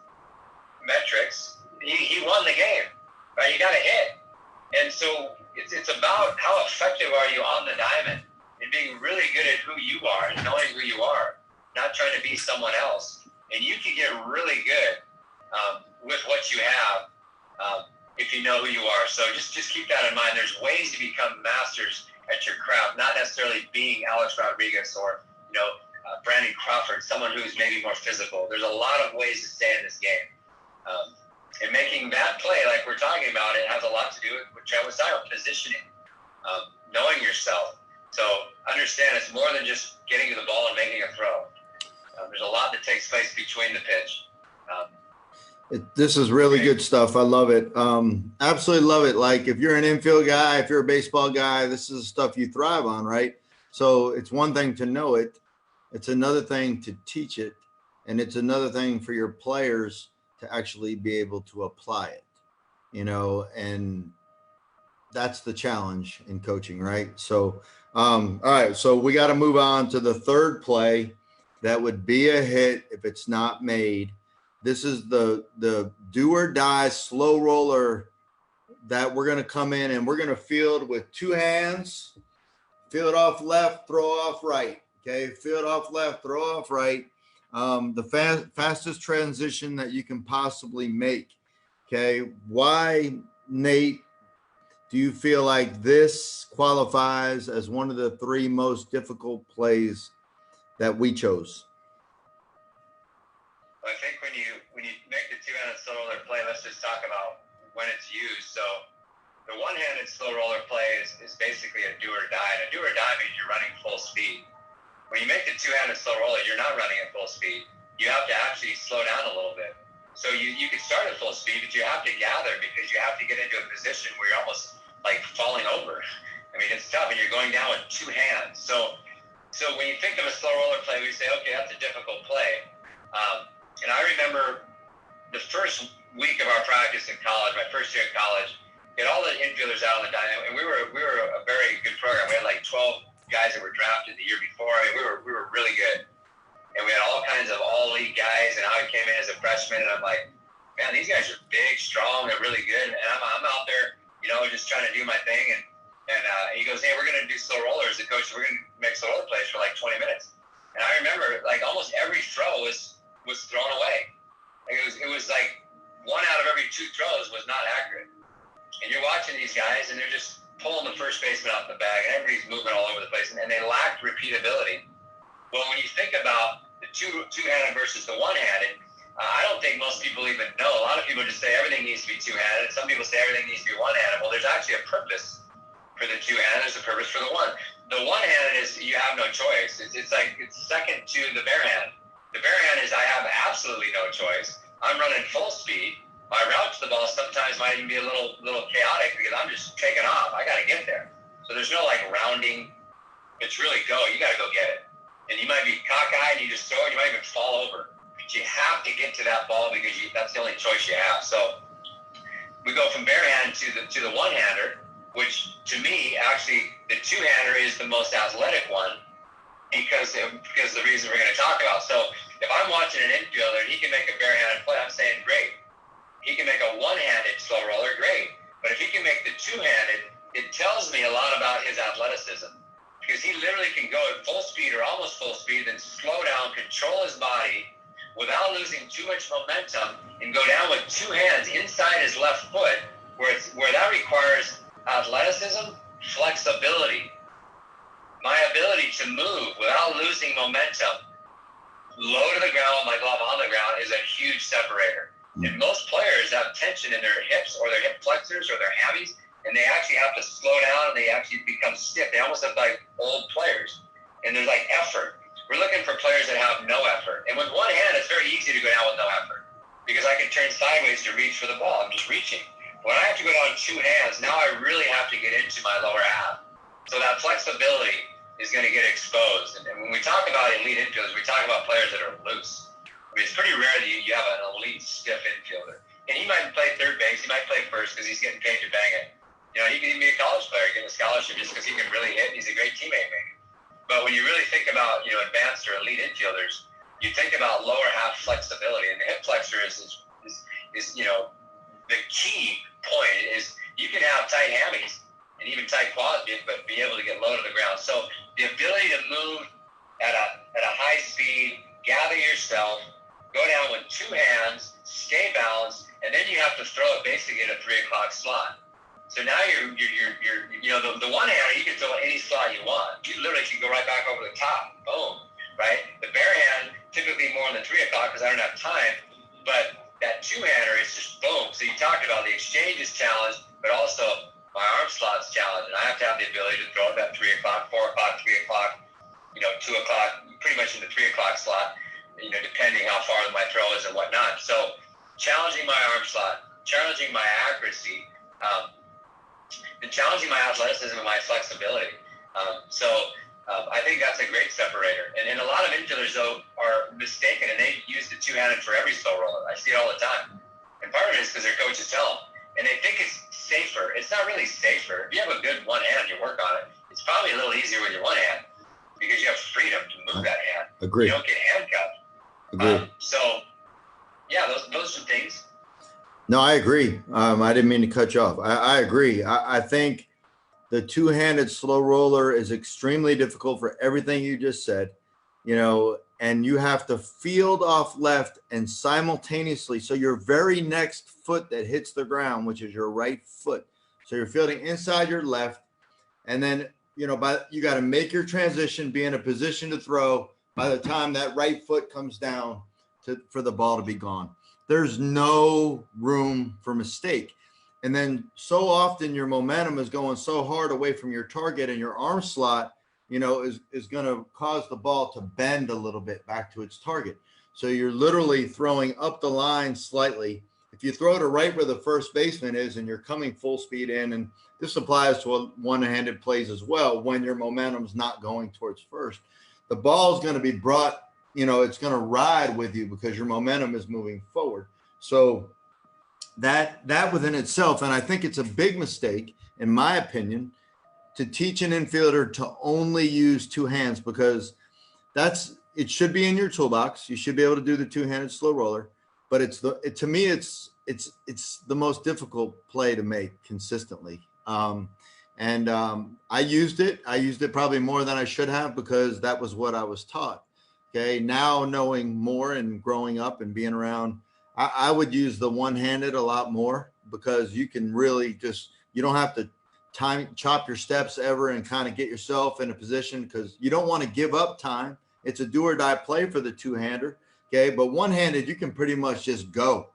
metrics. He won the game, right? He got a hit. And so it's about how effective are you on the diamond and being really good at who you are and knowing who you are, not trying to be someone else. And you can get really good with what you have if you know who you are. So just keep that in mind. There's ways to become masters at your craft, not necessarily being Alex Rodriguez or Brandon Crawford, someone who's maybe more physical. There's a lot of ways to stay in this game. And making that play, like we're talking about, it has a lot to do with what Trent was talking about, positioning, knowing yourself. So understand it's more than just getting to the ball and making a throw. There's a lot that takes place between the pitch. This is really good stuff. I love it. Absolutely love it. Like if you're an infield guy, if you're a baseball guy, this is the stuff you thrive on, right? So it's one thing to know it. It's another thing to teach it. And it's another thing for your players to actually be able to apply it, and that's the challenge in coaching, right? So, all right. So we got to move on to the third play. That would be a hit if it's not made. This is the do or die slow roller that we're going to come in and we're going to field with 2 hands, field off left, throw off right. Okay. Field off left, throw off right. The fastest transition that you can possibly make. Okay. Why, Nate, do you feel like this qualifies as one of the 3 most difficult plays that we chose? Well, I think when you make the 2-handed slow roller play, let's just talk about when it's used. So the 1-handed slow roller play is basically a do or die. And a do or die means you're running full speed. When you make the two-handed slow roller, you're not running at full speed. You have to actually slow down a little bit. So you can start at full speed, but you have to gather because you have to get into a position where you're almost like falling over. I mean, it's tough, and you're going down with two hands. So when you think of a slow roller play, we say, okay, that's a difficult play. And I remember the first week of our practice in college, my first year in college, get all the infielders out on the diamond, and we were a very good program. We had like 12 guys that were drafted the year before. I mean, we were really good, and we had all kinds of all league guys. And I came in as a freshman, and I'm like, man, these guys are big, strong, they're really good. And I'm out there, you know, just trying to do my thing. And he goes, hey, we're gonna do slow rollers. The coach, we're gonna make slow roller plays for like 20 minutes. And I remember like almost every throw was thrown away. Like it was like 1 out of every 2 throws was not accurate. And you're watching these guys, and they're just pulling the first baseman out the bag, and everybody's moving all over the place, and they lacked repeatability. Well, when you think about the two-handed versus the one-handed, I don't think most people even know. A lot of people just say everything needs to be two-handed. Some people say everything needs to be one-handed. Well, there's actually a purpose for the two-handed. There's a purpose for the one. The one-handed is you have no choice. It's second to the barehand. The barehand is I have absolutely no choice. I'm running full speed. My route to the ball sometimes might even be a little chaotic because I'm just taking off. I got to get there. So there's no like rounding. It's really go. You got to go get it. And you might be cockeyed and you just throw it. You might even fall over. But you have to get to that ball because that's the only choice you have. So we go from barehand to the one-hander, which to me actually the two-hander is the most athletic one because of the reason we're going to talk about. So if I'm watching an infielder and he can make a barehanded play, I'm saying great. He can make a one-handed slow roller, great. But if he can make the two-handed, it tells me a lot about his athleticism. Because he literally can go at full speed or almost full speed, then slow down, control his body without losing too much momentum, and go down with two hands inside his left foot, where that requires athleticism, flexibility. My ability to move without losing momentum, low to the ground with my glove on the ground, is a huge separator. And most players have tension in their hips or their hip flexors or their hammies, and they actually have to slow down and they actually become stiff. They almost look like old players. And there's like effort. We're looking for players that have no effort. And with one hand, it's very easy to go down with no effort because I can turn sideways to reach for the ball. I'm just reaching. When I have to go down two hands, now I really have to get into my lower half. So that flexibility is going to get exposed. And when we talk about elite infielders, we talk about players that are loose. I mean, it's pretty rare that you have an elite stiff infielder. And he might play third base, he might play first because he's getting paid to bang it. You know, he can even be a college player, getting a scholarship just because he can really hit. He's a great teammate, maybe. But when you really think about, you know, advanced or elite infielders, you think about lower half flexibility. And the hip flexor is you know, the key point is you can have tight hammies and even tight quads, but be able to get low to the ground. So the ability to move at a high speed, gather yourself, go down with two hands, stay balanced, and then you have to throw it basically in a 3 o'clock slot. So now you're you know, the one-hander, you can throw any slot you want. You literally can go right back over the top, boom, right? The barehand, typically more in the 3 o'clock because I don't have time, but that two-hander is just boom. So you talked about the exchange is challenged, but also my arm slot's challenged, and I have to have the ability to throw it at 3 o'clock, 4 o'clock, 3 o'clock, you know, 2 o'clock, pretty much in the 3 o'clock slot, you know, depending how far my throw is and whatnot. So challenging my arm slot, challenging my accuracy, and challenging my athleticism and my flexibility. I think that's a great separator. And a lot of infielders, though, are mistaken, and they use the two-handed for every slow roller. I see it all the time. And part of it is because their coaches tell them. And they think it's safer. It's not really safer. If you have a good one hand, you work on it. It's probably a little easier with your one hand because you have freedom to move that hand. Agree. You don't get handcuffed. Yeah, those are things. No, I agree. I didn't mean to cut you off. I agree. I think the two-handed slow roller is extremely difficult for everything you just said, you know, and you have to field off left and simultaneously. So your very next foot that hits the ground, which is your right foot. So you're fielding inside your left. And then, you know, you got to make your transition, be in a position to throw by the time that right foot comes down for the ball to be gone. There's no room for mistake. And then so often your momentum is going so hard away from your target and your arm slot is going to cause the ball to bend a little bit back to its target. So you're literally throwing up the line slightly. If you throw it right where the first baseman is and you're coming full speed in, and this applies to one-handed plays as well, when your momentum's not going towards first, the ball is going to be brought, it's going to ride with you because your momentum is moving forward. So that within itself, and I think it's a big mistake, in my opinion, to teach an infielder to only use two hands, because it should be in your toolbox. You should be able to do the two-handed slow roller, but to me, it's the most difficult play to make consistently. I used it probably more than I should have, because that was what I was taught. Okay. Now, knowing more and growing up and being around, I would use the one-handed a lot more, because you can really you don't have to chop your steps ever and kind of get yourself in a position, because you don't want to give up time. It's a do or die play for the two-hander. Okay. But one-handed, you can pretty much just go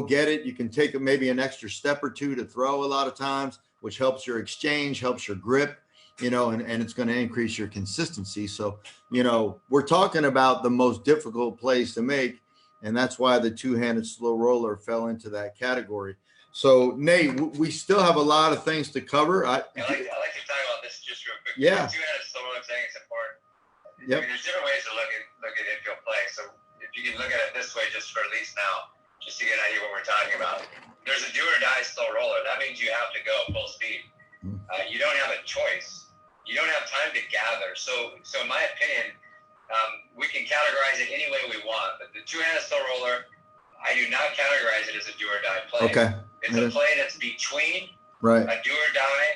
get it. You can take maybe an extra step or two to throw a lot of times, which helps your exchange, helps your grip, and it's going to increase your consistency. So, we're talking about the most difficult plays to make, and that's why the two-handed slow roller fell into that category. So, Nate, we still have a lot of things to cover. I like to talk about this just real quick. Yeah. The two-handed slow roller thing is important. Yep. I mean, there's different ways to look at infield play. So if you can look at it this way, just for at least now, just to get an idea of what we're talking about. There's a do or die slow roller. That means you have to go full speed. You don't have a choice. You don't have time to gather. So in my opinion, we can categorize it any way we want. But the two-handed slow roller, I do not categorize it as a do or die play. Okay. It's a play that's between a do or die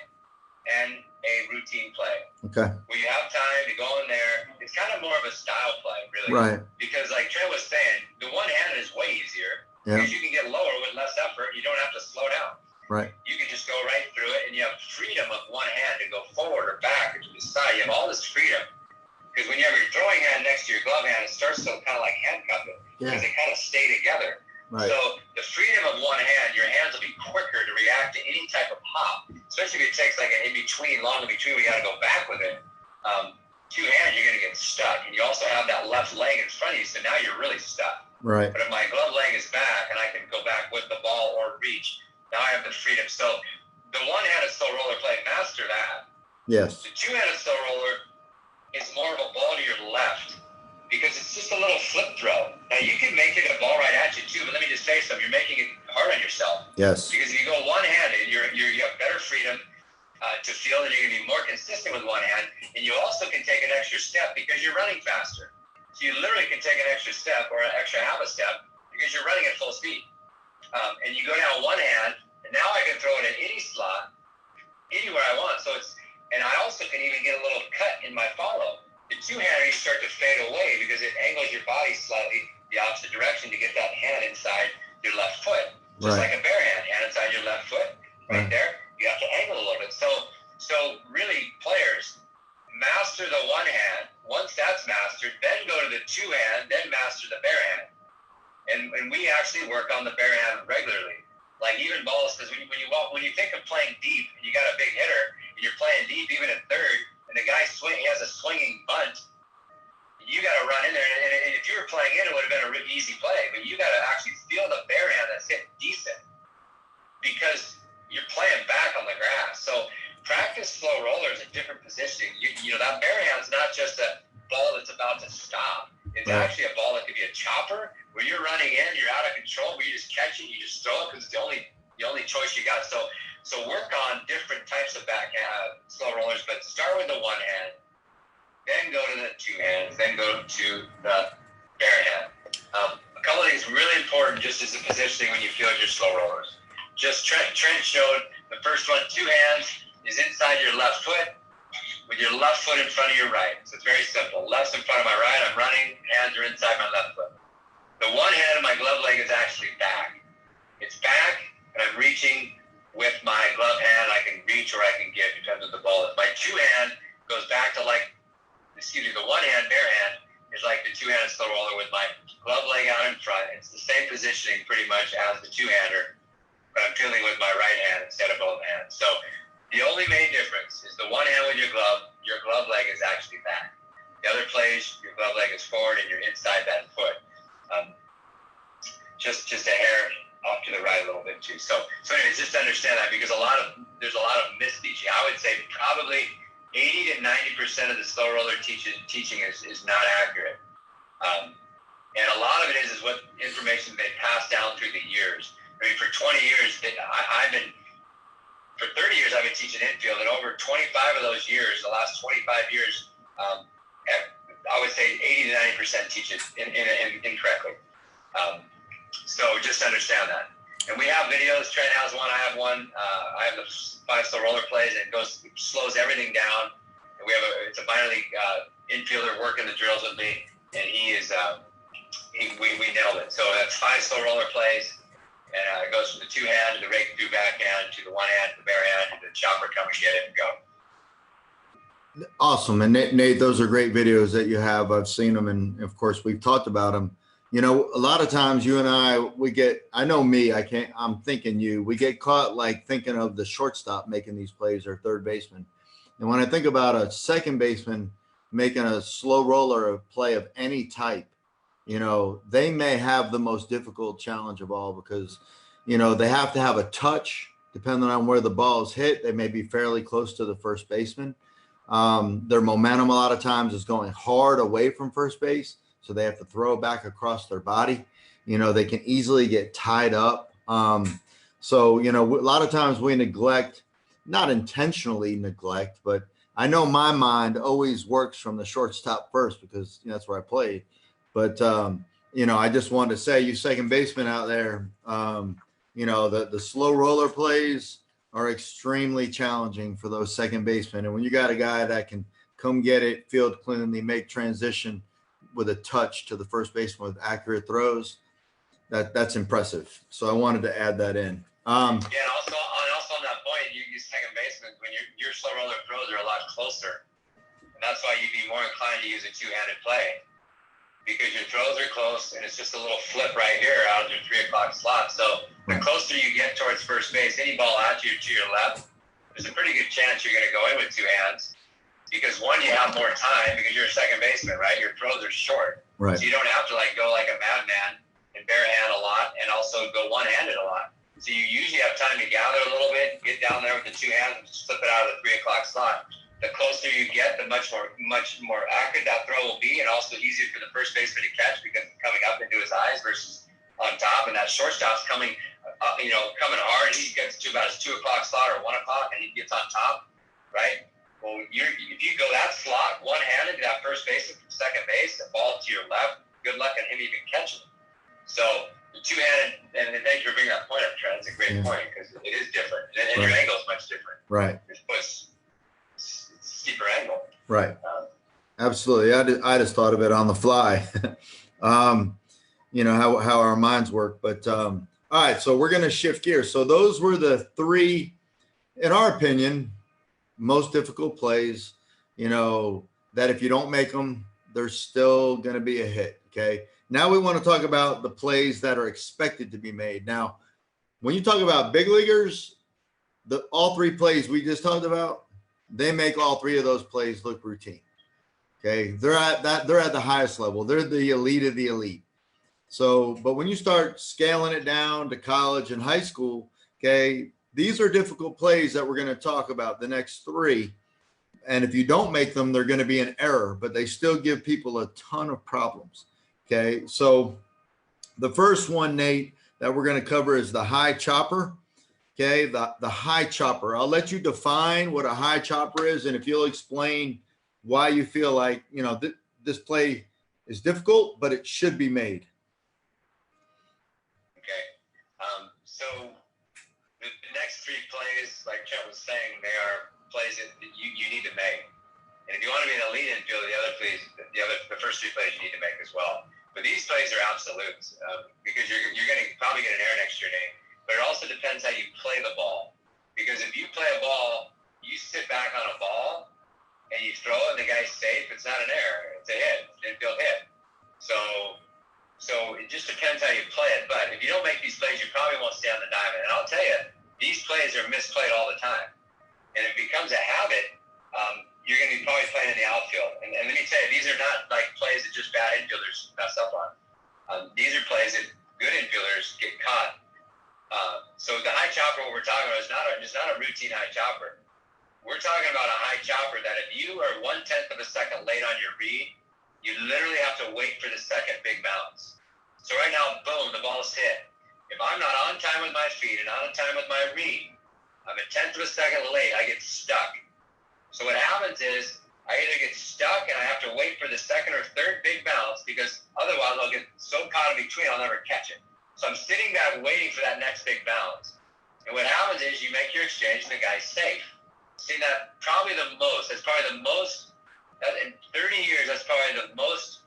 and a routine play. Okay. Where you have time to go in there. It's kind of more of a style play, really. Right. Because like Trent was saying, the one-handed is way easier. Yeah. Because you can get lower with less effort. You don't have to slow down. Right. You can just go right through it, and you have freedom of one hand to go forward or back or to the side. You have all this freedom. Because when you have your throwing hand next to your glove hand, it starts to kind of like handcuff it. Because they kind of stay together. Right. So the freedom of one hand, your hands will be quicker to react to any type of pop, especially if it takes like an in-between, long in-between, we got to go back with it. Two hands, you're going to get stuck. And you also have that left leg in front of you, so now you're really stuck. Right. But if my glove leg is back and I can go back with the ball or reach, now I have the freedom. So the one-handed slow roller play, master that. Yes. The two-handed slow roller is more of a ball to your left, because it's just a little flip throw. Now, you can make it a ball right at you, too, but let me just say something. You're making it hard on yourself. Yes. Because if you go one-handed, you have better freedom to field, and you're going to be more consistent with one hand, and you also can take an extra step because you're running faster. So you literally can take an extra step or an extra half a step because you're running at full speed. And you go down one hand, and now I can throw it in any slot, anywhere I want. And I also can even get a little cut in my follow. The two-hander, you start to fade away because it angles your body slightly the opposite direction to get that hand inside your left foot. Just like a barehand, hand inside your left foot, right there. You have to angle a little bit. So really, players, master the one hand. Once that's mastered, then go to the two hand, then master the barehand. And we actually work on the barehand regularly. Like even balls, because when you think of playing deep and you got a big hitter and you're playing deep even at third, and the guy he has a swinging bunt, you got to run in there. And if you were playing in, it would have been a really easy play. But you got to actually feel the barehand that's hit decent, because you're playing back on the grass. So practice slow rollers at different positioning. You know that barehand's not just a ball that's about to stop. It's actually a ball that could be a chopper where you're running in, you're out of control, but you just catch it, you just throw it because it's the only choice you got. So work on different types of backhand slow rollers, but start with the one hand, then go to the two hands, then go to the barehand. A couple of things really important just as a positioning when you field your slow rollers. Just Trent showed the first one, two hands is inside your left foot with your left foot in front of your right. So it's very simple. Left's in front of my right, I'm running, hands are inside my left foot. The one hand of my glove leg is actually back. It's back, and I'm reaching with my glove hand. I can reach or I can give, depends on the ball. If my two hand goes back to the one hand, bare hand, is like the two-handed slow roller with my glove leg out in front. It's the same positioning pretty much as the two-hander, but I'm fielding with my right hand instead of both hands. So the only main difference is the one hand with your glove leg is actually probably 80 to 90% of the slow roller teaching is not accurate. And a lot of it is what information they passed down through the years. I mean, for 20 years, for 30 years, I've been teaching infield, and over 25 of those years, the last 25 years, I would say 80 to 90% teach it incorrectly. So just understand that. And we have videos. Trent has one. I have one. I have the 5 slow roller plays, and it slows everything down. And it's a minor league infielder working the drills with me, and we nailed it. So that's 5 slow roller plays, and it goes from the 2-hand to the rake through backhand to the 1-hand to the barehand to the chopper, come and get it and go. Awesome. And Nate, those are great videos that you have. I've seen them, and of course we've talked about them. You know, a lot of times you and we get caught like thinking of the shortstop making these plays or third baseman. And when I think about a second baseman making a slow roller play of any type, you know, they may have the most difficult challenge of all, because, you know, they have to have a touch depending on where the ball is hit. They may be fairly close to the first baseman. Their momentum a lot of times is going hard away from first base, so they have to throw it back across their body. You know, they can easily get tied up. So, you know, a lot of times we neglect, not intentionally neglect, but I know my mind always works from the shortstop first because, you know, that's where I played. But, you know, I just wanted to say, you second baseman out there, you know, the slow roller plays are extremely challenging for those second basemen. And when you got a guy that can come get it, field cleanly, make transition with a touch to the first baseman with accurate throws, that's impressive. So I wanted to add that in. Yeah, and also on that point, you second baseman, when your slow roller throws are a lot closer. And that's why you'd be more inclined to use a 2-handed play, because your throws are close and it's just a little flip right here out of your 3 o'clock slot. So the closer you get towards first base, any ball at you to your left, there's a pretty good chance you're going to go in with 2 hands, because one, you have more time because you're a second baseman, right? Your throws are short. Right. So you don't have to go like a madman and barehand a lot and also go one-handed a lot. So you usually have time to gather a little bit, get down there with the 2 hands and slip it out of the 3 o'clock slot. The closer you get, the much more accurate that throw will be, and also easier for the first baseman to catch because it's coming up into his eyes versus on top. And that shortstop's coming up, coming hard. He gets to about his 2 o'clock slot or 1 o'clock, and he gets on top, right? Well, if you go that slot one-handed to that first baseman from second base, the ball to your left, good luck on him even catching it. So the 2-handed, and thank you for bringing that point up, Trent. It's a great point because it is different, and your angle is much different. Right. It's steeper angle. Right. Absolutely. I just thought of it on the fly. You know how our minds work. But all right, so we're going to shift gears. So those were the 3, in our opinion, most difficult plays, you know, that if you don't make them, there's still going to be a hit. Okay. Now we want to talk about the plays that are expected to be made. Now, when you talk about big leaguers, all 3 plays we just talked about, they make all 3 of those plays look routine. Okay. They're at the highest level. They're the elite of the elite. So, but when you start scaling it down to college and high school, okay, these are difficult plays that we're going to talk about, the next 3. And if you don't make them, they're going to be an error, but they still give people a ton of problems. Okay. So the first one, Nate, that we're going to cover is the high chopper. Okay. The high chopper. I'll let you define what a high chopper is. And if you'll explain why you feel like, you know, this play is difficult, but it should be made. Okay. So the next 3 plays, like Trent was saying, they are plays that you need to make. And if you want to be an elite infield, the first 3 plays you need to make as well. But these plays are absolutes because you're going to probably get an error next to your name. But it also depends how you play the ball. Because if you play a ball, you sit back on a ball and you throw it and the guy's safe, it's not an error. It's a hit. It's an infield hit. So it just depends how you play it. But if you don't make these plays, you probably won't stay on the diamond. And I'll tell you, these plays are misplayed all the time. And it becomes a habit. You're going to be probably playing in the outfield. And let me tell you, these are not like plays that just bad infielders mess up on. These are plays that good infielders get caught. So the high chopper, what we're talking about, is not a routine high chopper. we're talking about a high chopper that if you are 1/10 of a second late on your read, you literally have to wait for the second big bounce. So right now, boom, the ball's hit. If I'm not on time with my feet and on time with my read, I'm 1/10 of a second late, I get stuck. So what happens is I either get stuck and I have to wait for the second or third big bounce, because otherwise I'll get so caught in between I'll never catch it. So I'm sitting back waiting for that next big bounce. And what happens is you make your exchange and the guy's safe. Seen that probably the most. That's probably the most, in 30 years, that's probably the most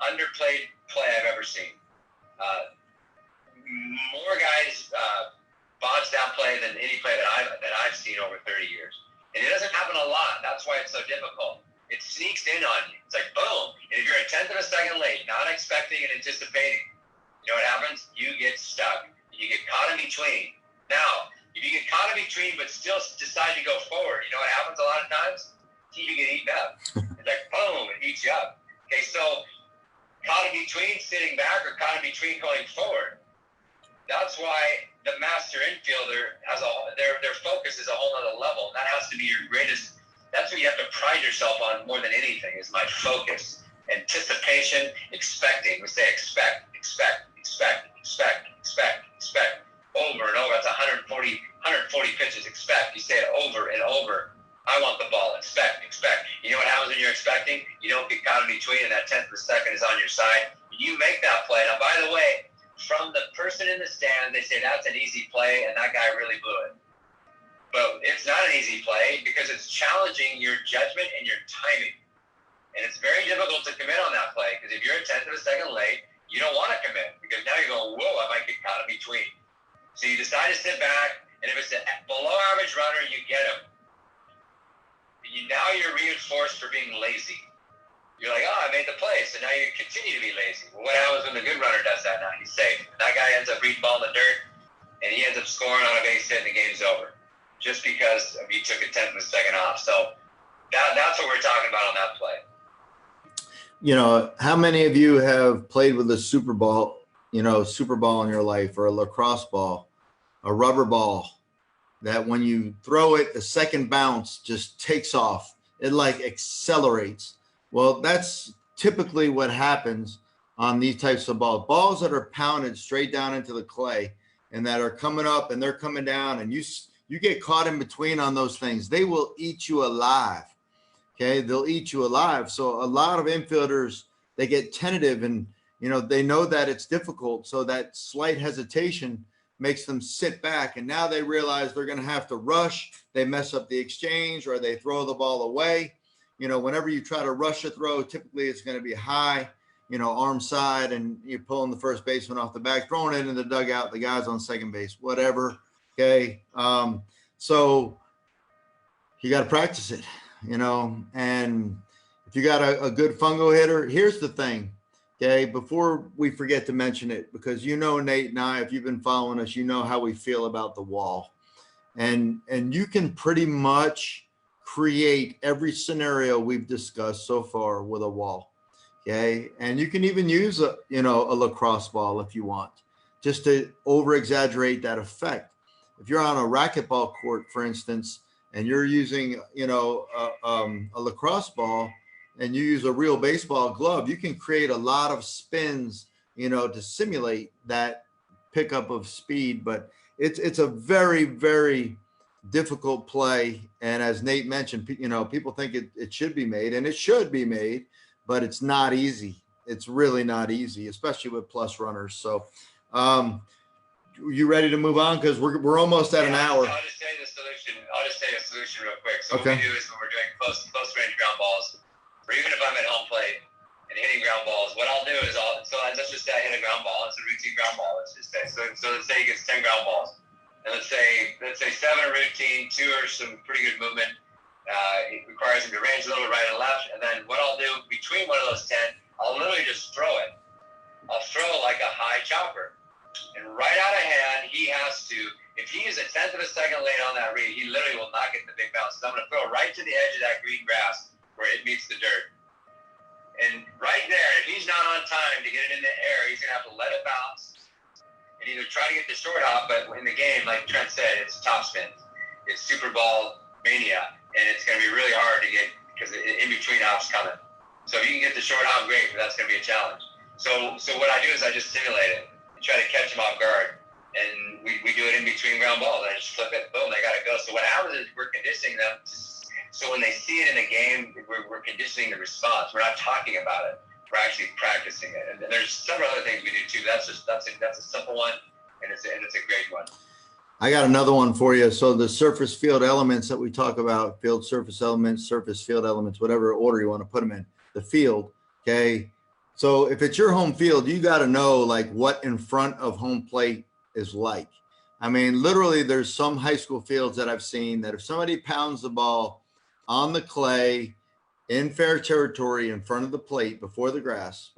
underplayed play I've ever seen. More guys botch that play than any play that I've seen over 30 years. And it doesn't happen a lot. That's why it's so difficult. It sneaks in on you. It's like, boom. And if you're 1/10 of a second late, not expecting and anticipating, you know what happens? You get stuck. You get caught in between. Now, if you get caught in between but still decide to go forward, you know what happens a lot of times? You get eaten up. It's like, boom, it eats you up. Okay, so caught in between sitting back or caught in between going forward. That's why the master infielder has their focus is a whole other level. That has to be your greatest. That's what you have to pride yourself on more than anything, is my focus, anticipation, expecting. We say expect, over and over. That's 140 pitches. Expect. You say it over and over. I want the ball. Expect. You know what happens when you're expecting? You don't get caught in between, and that 1/10 of a second is on your side. You make that play. Now, by the way, from the person in the stand, they say that's an easy play, and that guy really blew it. But it's not an easy play because it's challenging your judgment and your timing. And it's very difficult to commit on that play, because if you're 1/10 of a second late, you don't want to commit, because now you're going, whoa, I might get caught in between. So you decide to sit back, and if it's a below average runner, you get him. Now you're reinforced for being lazy. You're like, oh, I made the play, so now you continue to be lazy. Well, what happens when the good runner does that now? He's safe. That guy ends up reading ball in the dirt, and he ends up scoring on a base hit, and the game's over, just because you took 1/10 of a second off. So that's what we're talking about on that play. You know, how many of you have played with a super ball in your life, or a lacrosse ball, a rubber ball, that when you throw it, the second bounce just takes off. It like accelerates. Well, that's typically what happens on these types of balls. Balls that are pounded straight down into the clay and that are coming up and they're coming down, and you get caught in between on those things. They will eat you alive. Okay, they'll eat you alive. So a lot of infielders, they get tentative, and they know that it's difficult. So that slight hesitation makes them sit back, and now they realize they're going to have to rush. They mess up the exchange, or they throw the ball away. Whenever you try to rush a throw, typically it's going to be high, arm side, and you're pulling the first baseman off the back, throwing it in the dugout. The guy's on second base, whatever. Okay. So you got to practice it, and if you got a good fungo hitter, here's the thing. Okay. Before we forget to mention it, because Nate and I, if you've been following us, how we feel about the wall, and you can pretty much create every scenario we've discussed so far with a wall. Okay. And you can even use a lacrosse ball if you want, just to over exaggerate that effect. If you're on a racquetball court, for instance, and you're using, a lacrosse ball, and you use a real baseball glove, you can create a lot of spins, to simulate that pickup of speed. But it's a very, very difficult play. And as Nate mentioned, people think it should be made, and it should be made, but it's not easy. It's really not easy, especially with plus runners. So, you ready to move on? Because we're almost at an hour. I'll just say the solution real quick. So okay. What we do is when we're doing close range ground balls, or even if I'm at home plate and hitting ground balls, what I'll do is let's just say I hit a ground ball. It's a routine ground ball. Let's just say so let's say he gets 10 ground balls, and let's say 7 are routine, 2 are some pretty good movement. It requires him to range a little right and left, and then what I'll do between one of those 10, I'll literally just throw it. I'll throw like a high chopper, and right out of hand, he has to. If he is 1/10 of a second late on that read, he literally will not get the big bounces. I'm going to throw right to the edge of that green grass where it meets the dirt. And right there, if he's not on time to get it in the air, he's going to have to let it bounce either try to get the short hop, but in the game, like Trent said, it's top spin. It's super ball, mania, and it's going to be really hard to get because in between hops coming. So if you can get the short hop, great, but that's going to be a challenge. So what I do is I just simulate it and try to catch them off guard. And we do it in between ground balls. I just flip it, boom, they got to go. So what happens is we're conditioning them. So when they see it in a game, we're conditioning the response. We're not talking about it. We're actually practicing it. And there's several other things we do too. That's a simple one, and it's a great one. I got another one for you. So the surface field elements that we talk about, field surface elements, surface field elements, whatever order you want to put them in, the field, okay? So if it's your home field, you got to know like what in front of home plate is like. I mean, literally there's some high school fields that I've seen that if somebody pounds the ball on the clay in fair territory in front of the plate before the grass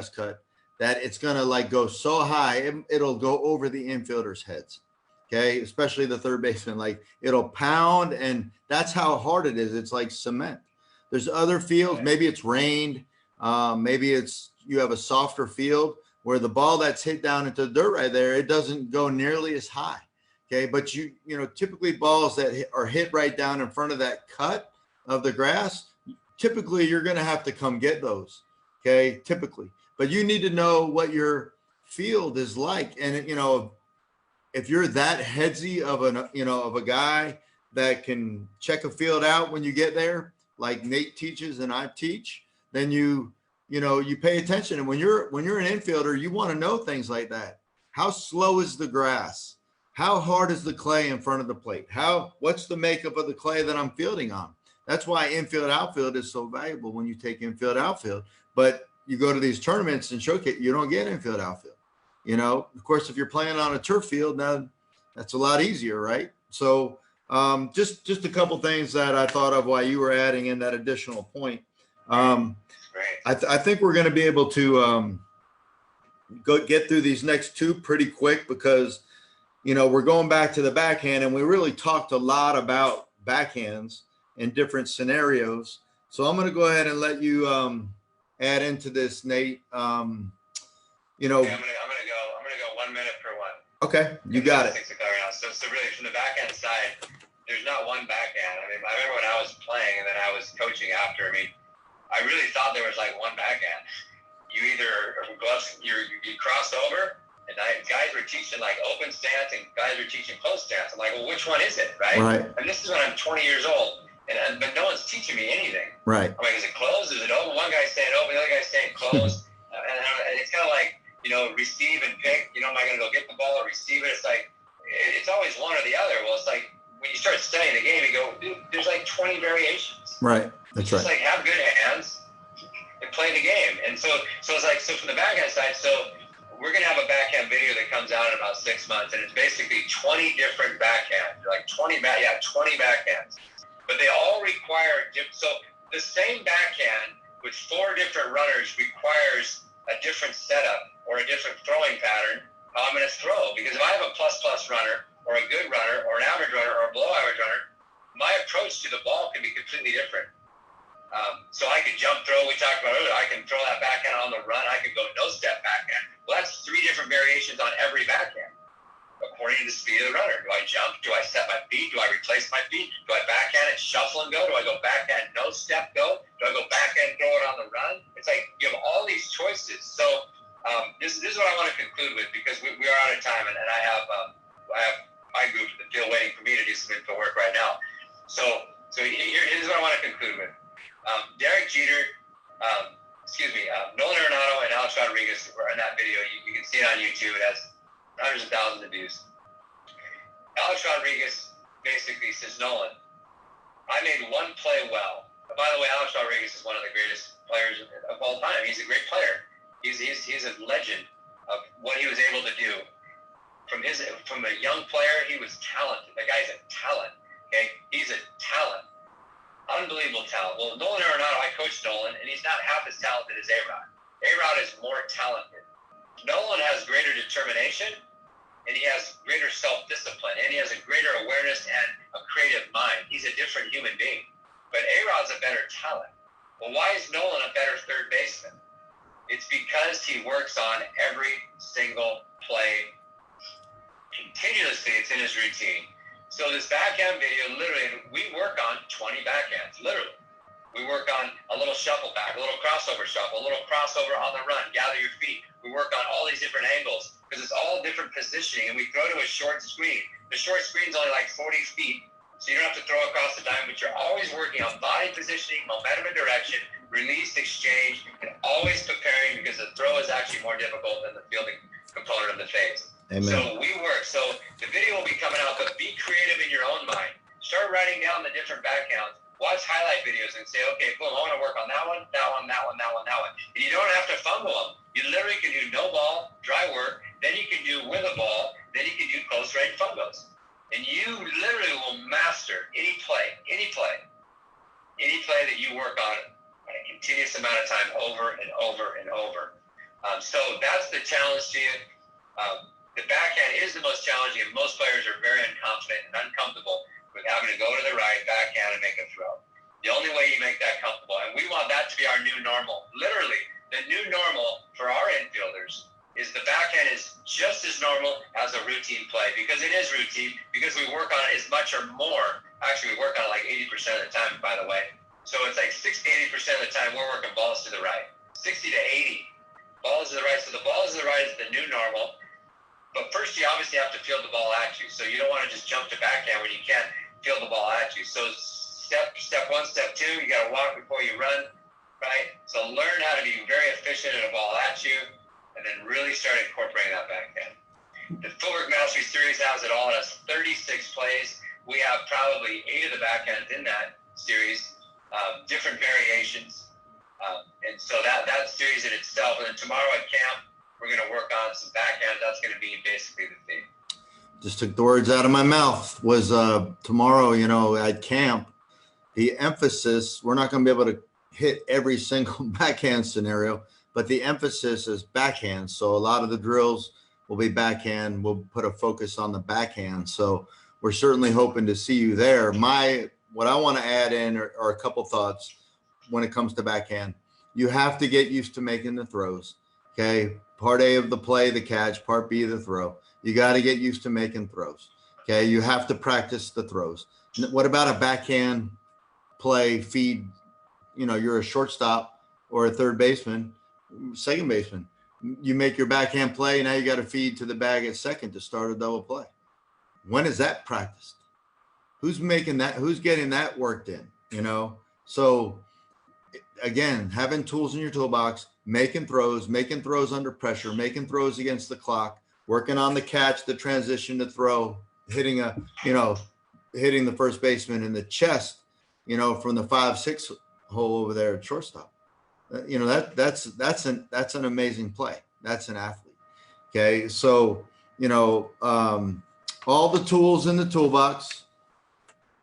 cut, that it's going to like go so high, it'll go over the infielders' heads. Okay. Especially the third baseman, like it'll pound, and that's how hard it is. It's like cement. There's other fields. Maybe it's rained. Maybe it's, you have a softer field where the ball that's hit down into the dirt right there, it doesn't go nearly as high. Okay. But you know, typically balls that are hit right down in front of that cut of the grass, typically you're going to have to come get those. Okay. Typically, but you need to know what your field is like. And, you know, if you're that headsy of a guy that can check a field out when you get there, like Nate teaches and I teach, then you pay attention. And when you're an infielder, you want to know things like that. How slow is the grass? How hard is the clay in front of the plate? What's the makeup of the clay that I'm fielding on? That's why infield outfield is so valuable when you take infield outfield. But you go to these tournaments and showcase, you don't get infield outfield. You know, of course, if you're playing on a turf field, now that's a lot easier, right? So just a couple things that I thought of while you were adding in that additional point. I think we're going to be able to get through these next two pretty quick because, you know, we're going back to the backhand, and we really talked a lot about backhands in different scenarios. So I'm going to go ahead and let you add into this, Nate. You know, I'm gonna go 1 minute per one. Okay, you got it. So really, from the backhand side, there's not one backhand. I mean, I remember when I was playing and then I was coaching after. I mean, I really thought there was like one backhand. You either you cross over, and guys were teaching like open stance and guys were teaching close stance. I'm like, well, which one is it, right? Right. And this is when I'm 20 years old, but no one's teaching me anything. Right. I'm like, is it closed? Is it open? One guy's saying open, the other guy's saying closed. And it's kind of like, you know, receive and pick. You know, am I going to go get the ball or receive it? It's like, it's always one or the other. Well, it's like when you start studying the game, you go, dude, there's like 20 variations. Right. That's right. Just like have good hands and play the game. And so it's like, so from the backhand side, so we're going to have a backhand video that comes out in about 6 months, and it's basically 20 different backhands, like 20 backhands. But they all require, so the same backhand with 4 different runners requires a different setup or a different throwing pattern how I'm going to throw. Because if I have a plus runner or a good runner or an average runner or a below average runner, my approach to the ball can be completely different. So I could jump throw, we talked about earlier, I can throw that backhand on the run, I could go no step backhand. Well, that's 3 different variations on every backhand, according to the speed of the runner. Do I jump? Do I set my feet? Do I replace my feet? Do I backhand and shuffle and go? Do I go backhand no step go? Do I go backhand throw it on the run? It's like you have all these choices. So this is what I want to conclude with, because we are out of time, and I have my group in the field waiting for me to do some info work right now. So here's what I want to conclude with. Derek Jeter, Nolan Arenado and Alex Rodriguez were in that video. You can see it on YouTube. It has hundreds of thousands of views. Alex Rodriguez basically says, Nolan, I made one play well. But by the way, Alex Rodriguez is one of the greatest players of all time. He's a great player. He's a legend of what he was able to do. From a young player, he was talented. The guy's a talent. Okay, he's a talent. Unbelievable talent. Well, Nolan Arenado, I coached Nolan, and he's not half as talented as A-Rod. A-Rod is more talented. Nolan has greater determination, and he has greater self-discipline, and he has a greater awareness and a creative mind. He's a different human being. But A-Rod's a better talent. Well, why is Nolan a better third baseman? It's because he works on every single play continuously. It's in his routine. So this backhand video, literally, we work on 20 backhands, literally. We work on a little shuffle back, a little crossover shuffle, a little crossover on the run, gather your feet. We work on all these different angles because it's all different positioning, and we throw to a short screen. The short screen's only like 40 feet, so you don't have to throw across the diamond, but you're always working on body positioning, momentum and direction, release, exchange, and always preparing because the throw is actually more difficult than the fielding component of the phase. Amen. So we work. So the video will be coming out, but be creative in your own mind. Start writing down the different backhands. Watch highlight videos and say, okay, boom, I want to work on that one, that one, that one, that one, that one. And you don't have to fumble them. You literally can do no ball, dry work. Then you can do with a ball. Then you can do close range fumbles. And you literally will master any play that you work on a continuous amount of time over and over and over. So that's the challenge to you. The backhand is the most challenging, and most players are very unconfident and uncomfortable with having to go to the right backhand and make a throw. The only way you make that comfortable, and we want that to be our new normal. Literally, the new normal for our infielders is the backhand is just as normal as a routine play, because it is routine, because we work on it as much or more. Actually, we work on it like 80% of the time, by the way. So it's like 60 to 80% of the time we're working balls to the right. 60 to 80 balls to the right. So the balls to the right is the new normal. But first, you obviously have to field the ball at you. So you don't want to just jump to backhand when you can't field the ball at you. So step one, step two, you got to walk before you run, right? So learn how to be very efficient at a ball at you, and then really start incorporating that backhand. The Footwork Mastery Series has it all. It has 36 plays. We have probably 8 of the backhands in that series, different variations. And so that series in itself. And then tomorrow at camp, we're going to work on some backhands. That's going to be basically the theme. Just took the words out of my mouth. Was tomorrow, at camp, the emphasis, we're not going to be able to hit every single backhand scenario, but the emphasis is backhand. So a lot of the drills will be backhand. We'll put a focus on the backhand. So we're certainly hoping to see you there. What I want to add in are a couple thoughts when it comes to backhand. You have to get used to making the throws. Okay. Part A of the play, the catch. Part B, the throw. You got to get used to making throws. Okay. You have to practice the throws. What about a backhand play feed? You're a shortstop or a third baseman, second baseman. You make your backhand play. Now you got to feed to the bag at second to start a double play. When is that practiced? Who's making that? Who's getting that worked in? So again, having tools in your toolbox, making throws under pressure, making throws against the clock, working on the catch, the transition to throw, hitting the first baseman in the chest, from the 5-6 hole over there at shortstop. That's an amazing play. That's an athlete. Okay. So, all the tools in the toolbox.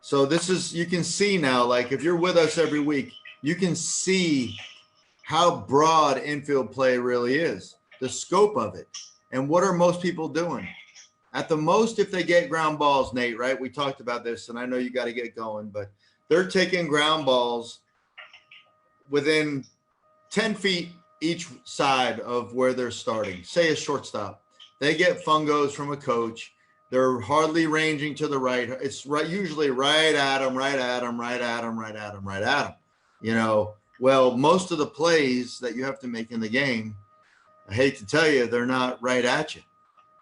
So you can see now, like if you're with us every week, you can see how broad infield play really is, the scope of it. And what are most people doing? At the most, if they get ground balls, Nate, right? We talked about this, and I know you got to get going, but they're taking ground balls within 10 feet each side of where they're starting. Say a shortstop. They get fungos from a coach. They're hardly ranging to the right. It's usually right at them. Well, most of the plays that you have to make in the game, I hate to tell you, they're not right at you.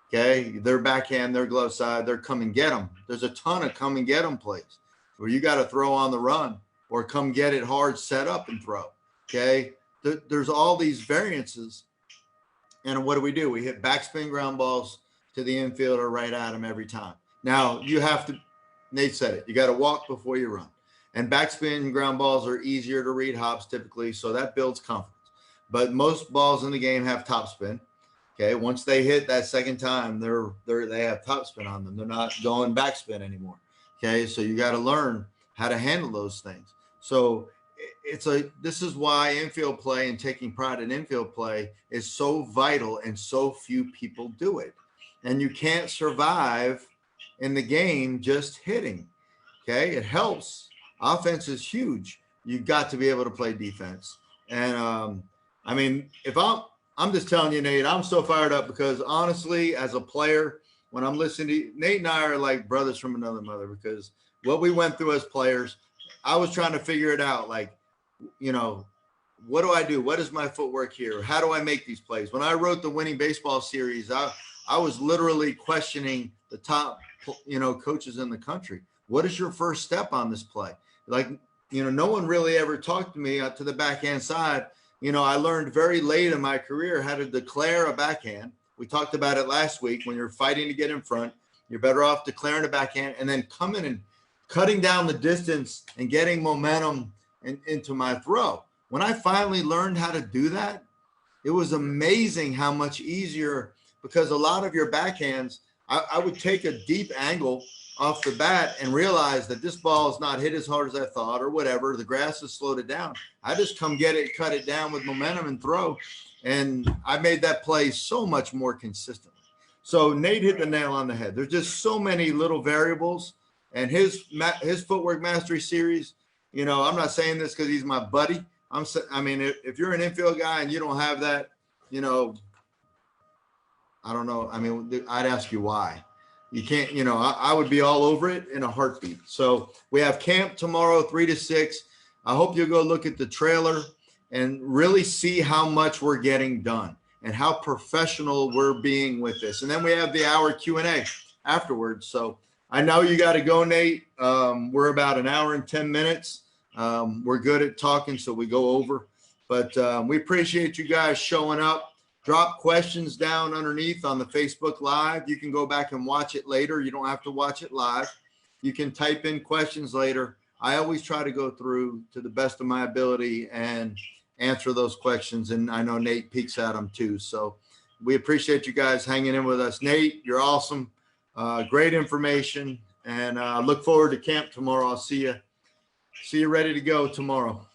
Okay. Their backhand, their glove side, they're come and get them. There's a ton of come and get them plays where you got to throw on the run or come get it hard, set up and throw. Okay. There's all these variances. And what do? We hit backspin ground balls to the infielder right at him every time. Now you have to, Nate said it, you got to walk before you run. And backspin ground balls are easier to read hops typically, so that builds confidence. But most balls in the game have topspin. Okay, once they hit that second time, they have topspin on them. They're not going backspin anymore. Okay, so you got to learn how to handle those things. So this is why infield play and taking pride in infield play is so vital, and so few people do it. And you can't survive in the game just hitting. Okay, it helps. Offense is huge. You've got to be able to play defense. And if I'm just telling you, Nate, I'm so fired up because honestly, as a player, when I'm listening to Nate and I are like brothers from another mother, because what we went through as players, I was trying to figure it out. Like, you know, what do I do? What is my footwork here? How do I make these plays? When I wrote the Winning Baseball series, I was literally questioning the top, coaches in the country. What is your first step on this play? Like, no one really ever talked to me to the backhand side. I learned very late in my career how to declare a backhand. We talked about it last week. When you're fighting to get in front, you're better off declaring a backhand and then coming and cutting down the distance and getting momentum into my throw. When I finally learned how to do that, it was amazing how much easier, because a lot of your backhands, I would take a deep angle off the bat and realize that this ball is not hit as hard as I thought or whatever. The grass has slowed it down. I just come get it, cut it down with momentum and throw. And I made that play so much more consistently. So Nate hit the nail on the head. There's just so many little variables, and his footwork mastery series, I'm not saying this because he's my buddy. If you're an infield guy and you don't have that, I don't know. I'd ask you why. You can't, I would be all over it in a heartbeat. So we have camp tomorrow, 3 to 6. I hope you'll go look at the trailer and really see how much we're getting done and how professional we're being with this. And then we have the hour Q&A afterwards. So I know you got to go, Nate. We're about an hour and 10 minutes. We're good at talking, so we go over. But we appreciate you guys showing up. Drop questions down underneath on the Facebook Live. You can go back and watch it later. You don't have to watch it live. You can type in questions later. I always try to go through to the best of my ability and answer those questions. And I know Nate peeks at them too. So we appreciate you guys hanging in with us. Nate, you're awesome. Great information. And look forward to camp tomorrow. I'll see you ready to go tomorrow.